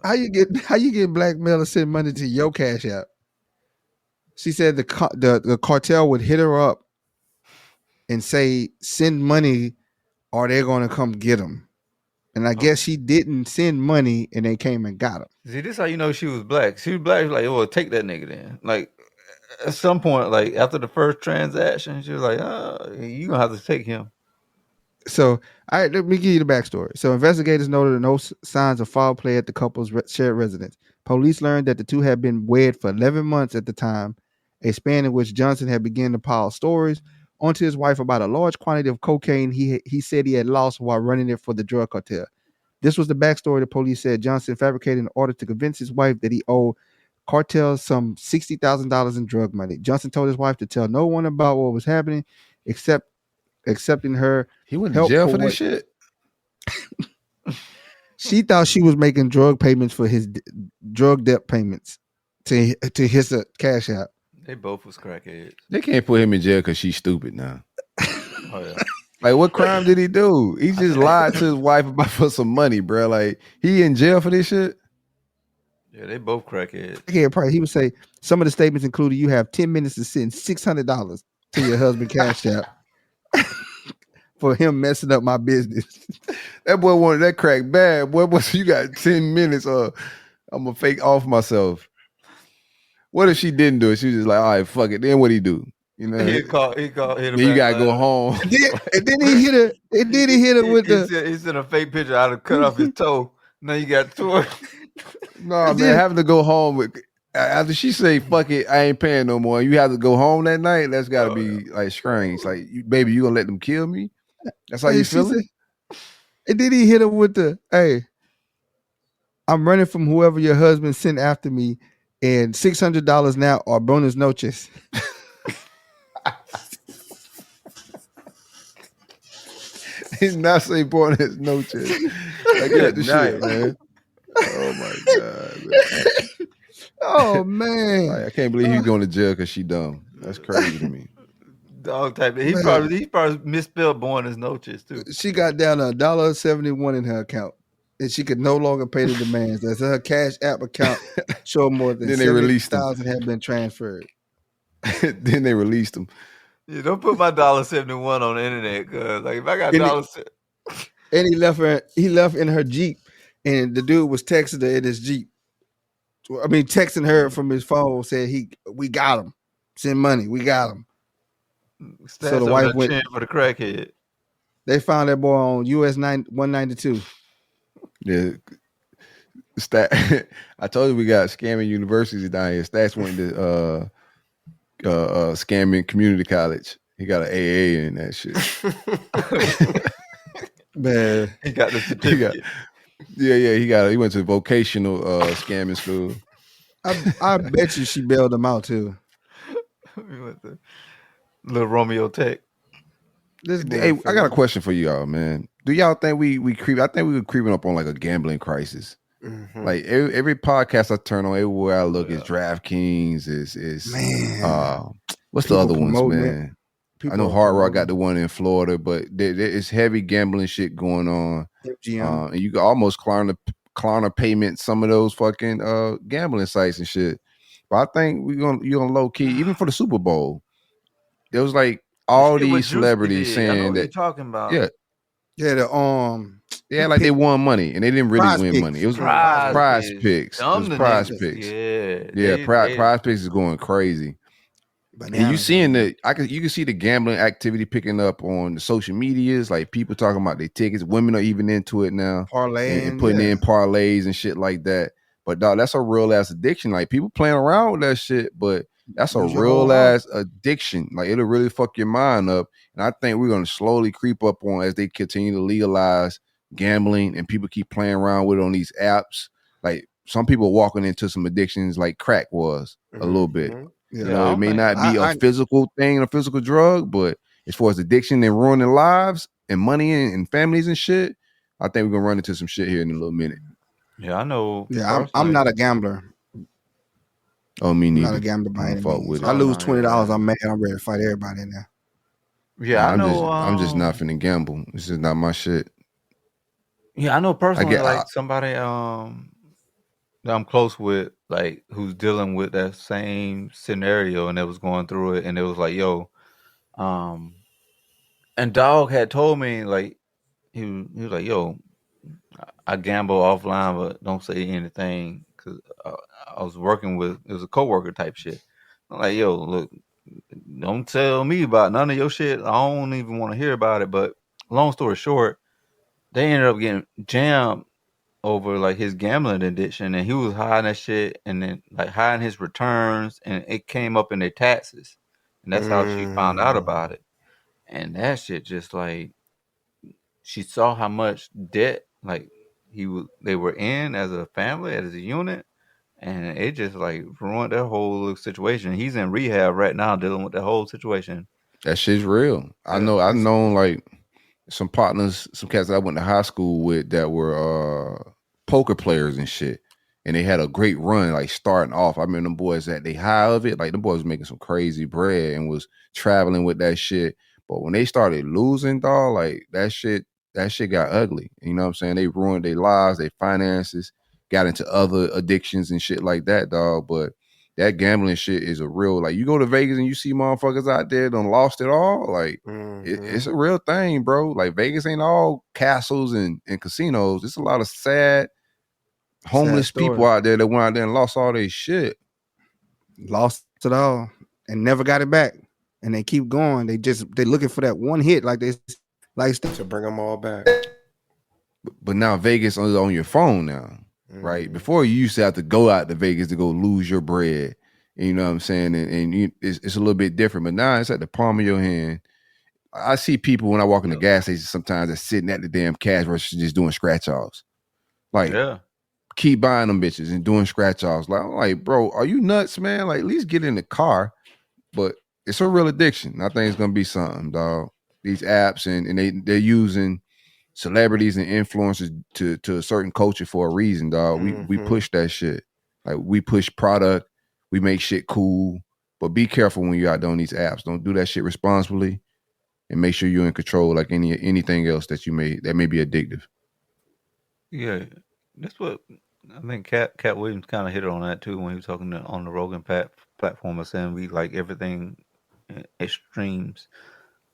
How you get blackmailed to send money to your Cash App? She said the cartel would hit her up and say send money or they're gonna come get them. And I guess she didn't send money and they came and got him. See, this is how you know she was black. She was black. She was like, oh, take that nigga then. Like at some point, like after the first transaction, she was like, you gonna have to take him. So, let me give you the backstory. So, investigators noted no signs of foul play at the couple's shared residence. Police learned that the two had been wed for 11 months at the time a span in which Johnson had begun to pile stories onto his wife about a large quantity of cocaine he said he had lost while running it for the drug cartel. This was the backstory. The police said Johnson fabricated in order to convince his wife that he owed cartel some $60,000 in drug money. Johnson told his wife to tell no one about what was happening, accepting her. He went to help jail for for this what shit. she thought she was making drug payments for his drug debt payments to his cash app. They both was crackheads. They can't put him in jail because she's stupid now. Oh yeah. Like, what crime did he do? He just lied to his wife about for some money, bro. Like, he in jail for this shit? Yeah, they both crackheads. Yeah, probably. He would say some of the statements included: "You have 10 minutes to send $600 to your husband cash app for him messing up my business." That boy wanted that crack bad. Boy, you got 10 minutes I'm gonna fake off myself. What if she didn't do it? She was just like, all right, fuck it. Then what he do? You know, He called hit then you gotta go home. And then he hit her. And then he hit her with he sent a fake picture out of cut off his toe. Now you got two. No, man, having to go home with after she say fuck it, I ain't paying no more. You have to go home that night. That's gotta be like strange. Like, baby, you gonna let them kill me? That's how you feeling? And then he hit her with the, "Hey, I'm running from whoever your husband sent after me, and $600 now or bonus noches." He's not saying bonus noches. Like, get the shit, man. Oh my god, man. Oh man, like, I can't believe he's going to jail because she dumb. That's crazy to me. Dog type. He probably misspelled born as noches too. She got down to $1.71 in her account, and she could no longer pay the demands. That's her cash app account showed more than Then they released them. 70,000 had been transferred. Then they released him. Yeah, don't put my $1.71 on the internet, cause like if I got $1.70. And he left her. He left in her Jeep, and the dude was texting her in his Jeep. I mean, texting her from his phone, said we got him. Send money. We got him. So the wife went for the crackhead. They found that boy on US 192. Yeah. I told you we got scamming universities down here. Stats went to scamming community college. He got an AA in that shit. Man, he got the certificate. He went to vocational scamming school. I bet you she bailed him out too. We went to Little Romeo Tech. Hey, I got a question for y'all, man. Do y'all think we creep? I think we were creeping up on like a gambling crisis. Mm-hmm. Like every podcast I turn on, everywhere I look is DraftKings. Is man. What's the other ones, man? I know Hard Rock got the one in Florida, but it's heavy gambling shit going on. And you can almost Klarna payment some of those fucking gambling sites and shit. But I think you're gonna low key, even for the Super Bowl. It was like all these celebrities saying I know what that you're talking about. Yeah, like they won money and they didn't really win money. It was prize picks. It was prize picks. Prize picks is going crazy. And you seeing you can see the gambling activity picking up on the social medias, like people talking about their tickets. Women are even into it now, parlaying and putting in parlays and shit like that. But dog, that's a real ass addiction. Like people playing around with that shit, but that's a real ass addiction. Like it'll really fuck your mind up. And I think we're gonna slowly creep up on as they continue to legalize gambling and people keep playing around with it on these apps. Like some people walking into some addictions like crack was a little bit. You know, it may not be a physical thing, a physical drug, but as far as addiction and ruining lives and money and families and shit, I think we're gonna run into some shit here in a little minute. Yeah, I know. Yeah, I'm not a gambler. Oh, me neither. I'm not a gambler by any means. I lose $20, I'm mad. I'm ready to fight everybody in there. Yeah, I know. I'm just not finna gamble. This is not my shit. Yeah, I know personally, like somebody that I'm close with, like who's dealing with that same scenario and that was going through it, and it was like, yo, and Dog had told me like he was like, yo, I gamble offline, but don't say anything because I was working with it was a coworker type shit. I'm like, yo, look, don't tell me about none of your shit. I don't even want to hear about it. But long story short, they ended up getting jammed over like his gambling addiction, and he was hiding that shit, and then like hiding his returns, and it came up in their taxes, and that's how she found out about it. And that shit just like she saw how much debt like they were in as a family, as a unit, and it just like ruined their whole little situation. He's in rehab right now dealing with the whole situation. That shit's real. I know. I've known like some partners, some cats that I went to high school with that were poker players and shit. And they had a great run, like starting off. I remember them boys at the high of it, like them boys was making some crazy bread and was traveling with that shit. But when they started losing, dog, like that shit got ugly. You know what I'm saying? They ruined their lives, their finances, got into other addictions and shit like that, dog. But that gambling shit is a real, like you go to Vegas and you see motherfuckers out there done lost it all. Like it's a real thing, bro. Like Vegas ain't all castles and casinos. It's a lot of sad, homeless people out there that went out there and lost all their shit. Lost it all and never got it back. And they keep going. They looking for that one hit, like they like to bring them all back. But now Vegas is on your phone now, right? Before you used to have to go out to Vegas to go lose your bread. You know what I'm saying? And it's a little bit different. But now it's at the palm of your hand. I see people when I walk in the gas station sometimes that's sitting at the damn cash register just doing scratch offs. Like, keep buying them bitches and doing scratch offs. Like, I'm like, bro, are you nuts, man? Like, at least get in the car. But it's a real addiction. I think it's gonna be something, dog. These apps and they're using celebrities and influencers to a certain culture for a reason, dog. We push that shit. Like we push product, we make shit cool. But be careful when you're out there on these apps. Don't do that shit responsibly, and make sure you're in control like anything else that may be addictive. Yeah, that's what I think. Cat Williams kind of hit it on that too when he was talking on the Rogan platform of saying we like everything extremes.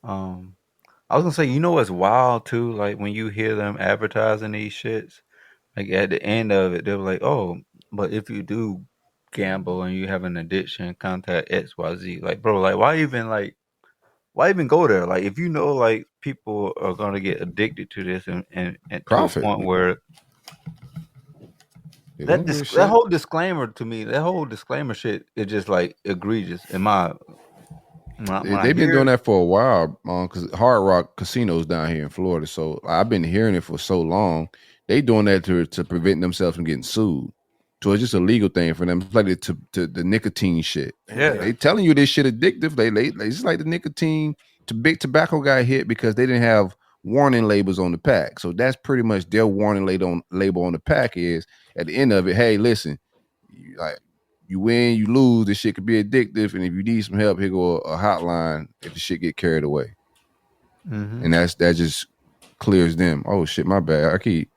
I was gonna say, you know what's wild too? Like when you hear them advertising these shits, like at the end of it, they're like, "Oh, but if you do gamble and you have an addiction, contact XYZ." Like, bro, like why even go there? Like, if you know, like people are gonna get addicted to this and to a point where that whole disclaimer to me, that whole disclaimer shit is just like egregious in my. They've been doing that for a while, because Hard Rock casinos down here in Florida. So I've been hearing it for so long. They doing that to prevent themselves from getting sued. So it's just a legal thing for them. It's like to the nicotine shit. Yeah, they telling you this shit addictive. They it's like the nicotine to big tobacco got hit because they didn't have warning labels on the pack. So that's pretty much their warning label on the pack is at the end of it. Hey, listen, you win, you lose. This shit could be addictive, and if you need some help, here go a hotline if the shit get carried away. And that just clears them. Oh shit, my bad. I keep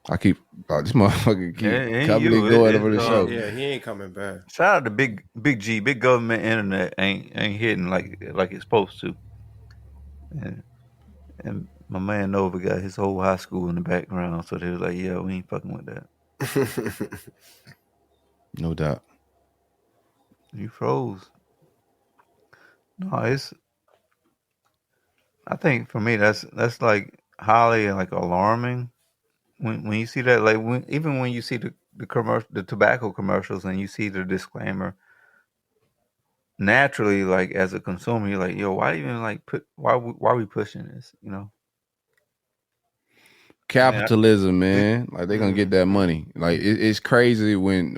this motherfucker keep coming and going over the show. Yeah, he ain't coming back. Shout out to Big G, big government internet ain't hitting like it's supposed to. And my man Nova got his whole high school in the background, so they was like, "Yeah, we ain't fucking with that." No doubt. You froze. No, I think for me that's like highly like alarming when you see that, like even when you see the tobacco commercials and you see the disclaimer. Naturally, like as a consumer, you're like, yo, why even like why are we pushing this? You know, capitalism, man. Like they're gonna get that money. Like it's crazy when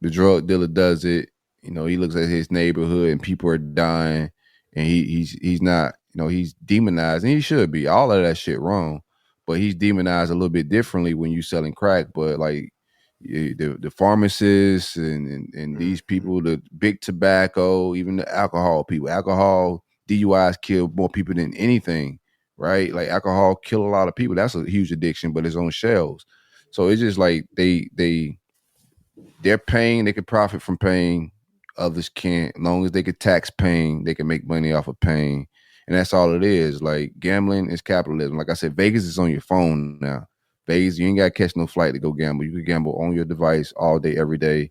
the drug dealer does it. You know, he looks at his neighborhood and people are dying, and he's not. You know, he's demonized, and he should be. All of that shit wrong, but he's demonized a little bit differently when you selling crack. But like the pharmacists and these people, the big tobacco, even the alcohol people, alcohol DUIs kill more people than anything, right? Like alcohol kill a lot of people. That's a huge addiction, but it's on shelves. So it's just like they're paying, they can profit from pain. Others can't. As long as they can tax pain, they can make money off of pain. And that's all it is. Like gambling is capitalism. Like I said, Vegas is on your phone now. Vegas, you ain't got to catch no flight to go gamble. You can gamble on your device all day, every day.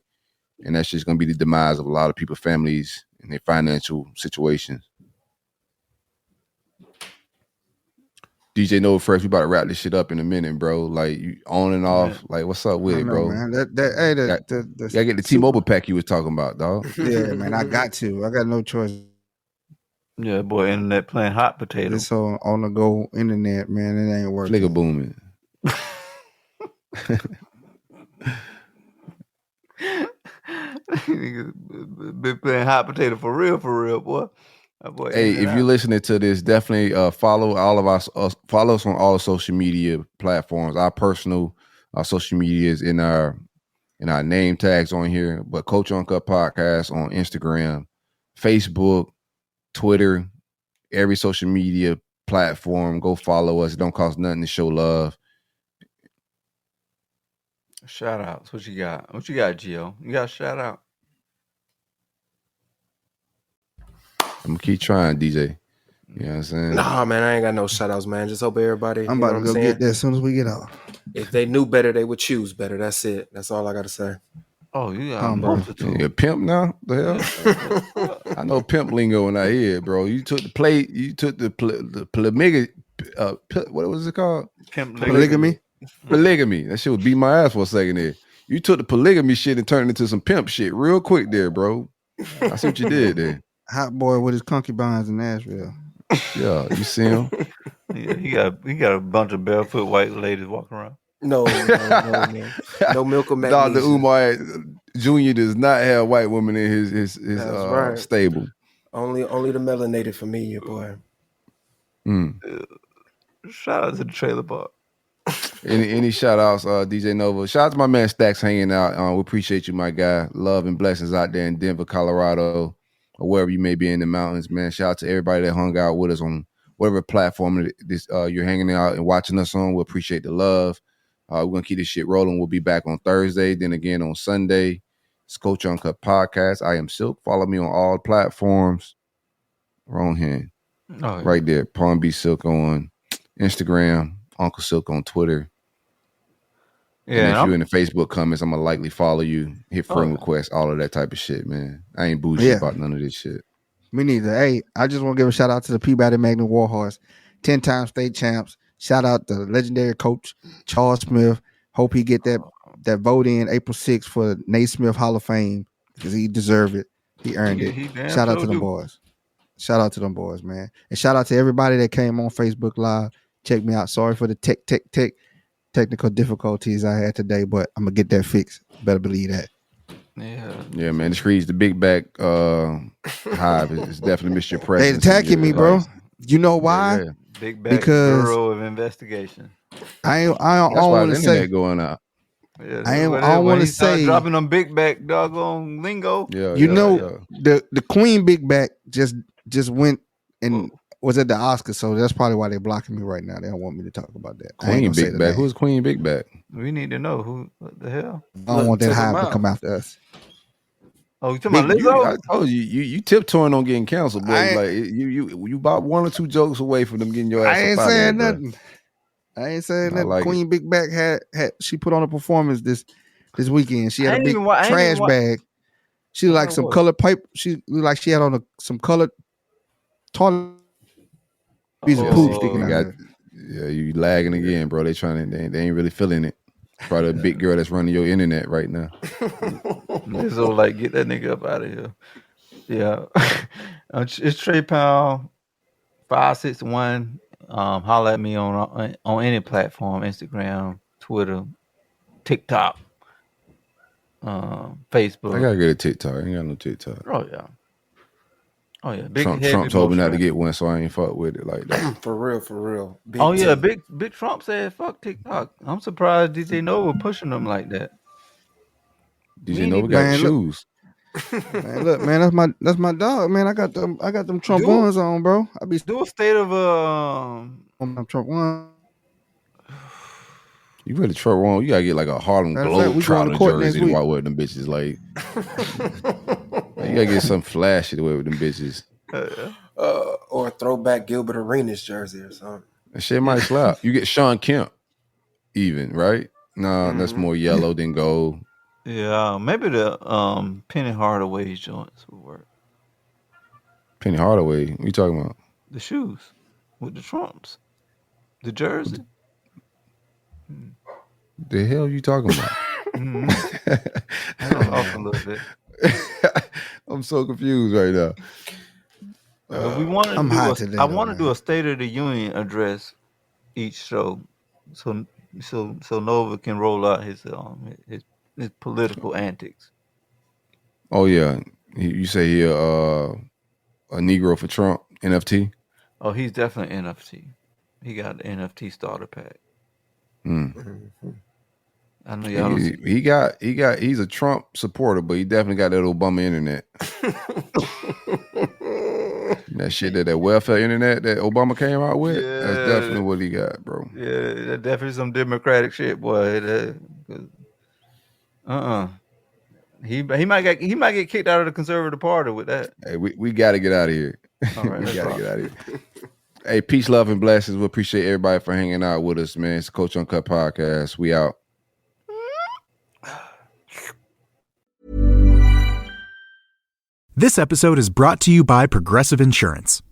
And that's just going to be the demise of a lot of people's families and their financial situations. DJ Nova Fresh, we about to wrap this shit up in a minute, bro. Like you on and off. Like, what's up with I it, know, bro? man. You gotta get the T-Mobile pack you was talking about, dog. Yeah, man. I got no choice. Yeah, boy, internet playing hot potato. This on the go internet, man. It ain't working. Fligga booming. Been playing hot potato for real, boy. Boy, hey, if you're listening to this, definitely follow all of us. Follow us on all the social media platforms. Our personal social media is in our name tags on here. But Coach Uncut Podcast on Instagram, Facebook, Twitter, every social media platform. Go follow us. It don't cost nothing to show love. Shout outs. What you got? What you got, Gio? You got a shout out? I'm gonna keep trying, DJ. You know what I'm saying? Nah, man, I ain't got no shout outs, man. Just hope everybody. I'm about to go get that as soon as we get off. If they knew better, they would choose better. That's it. That's all I gotta say. Oh, you got a multitude. You a pimp now? The hell? I know pimp lingo when I hear it, bro. You took the polygamy. What was it called? Polygamy. Polygamy. That shit would beat my ass for a second there. You took the polygamy shit and turned it into some pimp shit real quick there, bro. I see what you did there. Hot boy with his concubines in Nashville. Yeah, you see him? Yeah, he got a bunch of barefoot white ladies walking around. No milk or magnesium. Dr. Umar Jr. does not have white women in his right. stable. Only the melanated familia, boy. Shout out to the trailer park. Any shout outs, DJ Nova? Shout out to my man Stacks hanging out. We appreciate you, my guy. Love and blessings out there in Denver, Colorado, or wherever you may be in the mountains, man. Shout out to everybody that hung out with us on whatever platform you're hanging out and watching us on. We appreciate the love. We're going to keep this shit rolling. We'll be back on Thursday, then again on Sunday. It's Coach Uncut Podcast. I am Silk. Follow me on all platforms. Wrong hand. Oh, yeah. Right there. Palm Beach Silk on Instagram. Uncle Silk on Twitter. Yeah, and if you're in the Facebook comments, I'm going to likely follow you, hit friend requests, all of that type of shit, man. I ain't bullshit about none of this shit. Me neither. Hey, I just want to give a shout out to the Peabody Magnum Warhorse, 10-time state champs. Shout out to legendary coach Charles Smith. Hope he get that vote in April 6th for the Naismith Hall of Fame because he deserved it. He earned it. Shout out to them boys. Shout out to them boys, man. And shout out to everybody that came on Facebook Live. Check me out. Sorry for the technical difficulties I had today, but I'm gonna get that fixed. Better believe that. Yeah, man. The streets, the big back hive is definitely missed your presence. They attacking me, bro. You know why? Yeah. Big back Bureau of Investigation. I don't want to say going out. Yeah, I don't want to say dropping them big back doggone lingo. Yeah, the Queen Big Back just went and was at the Oscars, so that's probably why they're blocking me right now. They don't want me to talk about that. Queen Big Back. Who's Queen Big Back? We need to know who. What the hell? I don't want that hive to come after us. Oh, you talking about Lizzo? I told you tiptoeing on getting canceled, boy. Like you about 1 or 2 jokes away from them getting your ass. I ain't saying nothing. I ain't saying that. Like Queen Big Back had she put on a performance this weekend. She had a big trash bag. She like some colored pipe. She looked like she had on some colored toilet. Piece of poop sticking out. Yeah, you lagging again, bro. They ain't really feeling it. Probably a big girl that's running your internet right now. So like, get that nigga up out of here. Yeah, it's Trey Powell 561. Holler at me on any platform: Instagram, Twitter, TikTok, Facebook. I gotta get a TikTok. I ain't got no TikTok. Oh yeah. Trump told me not to get one, so I ain't fuck with it like that. For real. Big Trump said fuck TikTok. I'm surprised DJ Nova pushing them like that. DJ Nova got shoes. Man, look, man, that's my dog, man. I got them Trump ones on, bro. I be do a state of Trump one. You really Trump wrong. You gotta get like a Harlem Globetrotter jersey to walk with them bitches. Like you gotta get something flashy to wear with them bitches. Or a throwback Gilbert Arenas jersey or something. That shit might slap. You get Sean Kemp, even right? Nah, that's more yellow than gold. Yeah, maybe the Penny Hardaway joints would work. Penny Hardaway? What you talking about? The shoes with the Trumps. The jersey. The hell you talking about? I don't off a little bit. I'm so confused right now. We want to I'm hot today. I want to do a State of the Union address each show, so Nova can roll out his political antics. Oh yeah, you say he a Negro for Trump NFT? Oh, he's definitely NFT. He got the NFT starter pack. I know y'all. He's a Trump supporter, but he definitely got that Obama internet. That shit that welfare internet that Obama came out with. Yeah. That's definitely what he got, bro. Yeah, that's definitely some Democratic shit, boy. He might get kicked out of the Conservative Party with that. Hey, we got to get out of here. All right, we got to get out of here. Hey, peace, love, and blessings. We appreciate everybody for hanging out with us, man. It's the Coach Uncut Podcast. We out. This episode is brought to you by Progressive Insurance.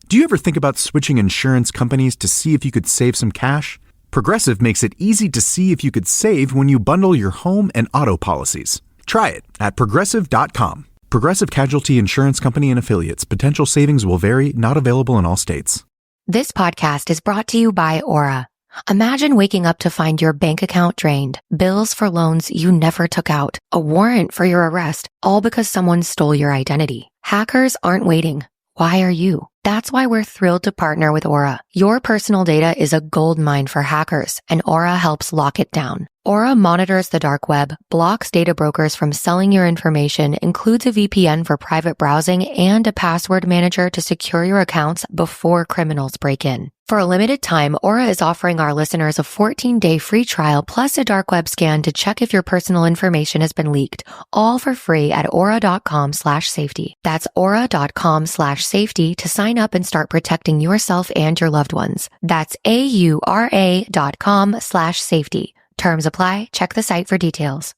Do you ever think about switching insurance companies to see if you could save some cash? Progressive makes it easy to see if you could save when you bundle your home and auto policies. Try it at Progressive.com. Progressive Casualty Insurance Company and Affiliates. Potential savings will vary. Not available in all states. This podcast is brought to you by Aura. Imagine waking up to find your bank account drained, bills for loans you never took out, a warrant for your arrest, all because someone stole your identity. Hackers aren't waiting. Why are you? That's why we're thrilled to partner with Aura. Your personal data is a goldmine for hackers, and Aura helps lock it down. Aura monitors the dark web, blocks data brokers from selling your information, includes a VPN for private browsing, and a password manager to secure your accounts before criminals break in. For a limited time, Aura is offering our listeners a 14-day free trial plus a dark web scan to check if your personal information has been leaked, all for free at aura.com/safety. That's aura.com/safety to sign up and start protecting yourself and your loved ones. That's AURA.com/safety. Terms apply. Check the site for details.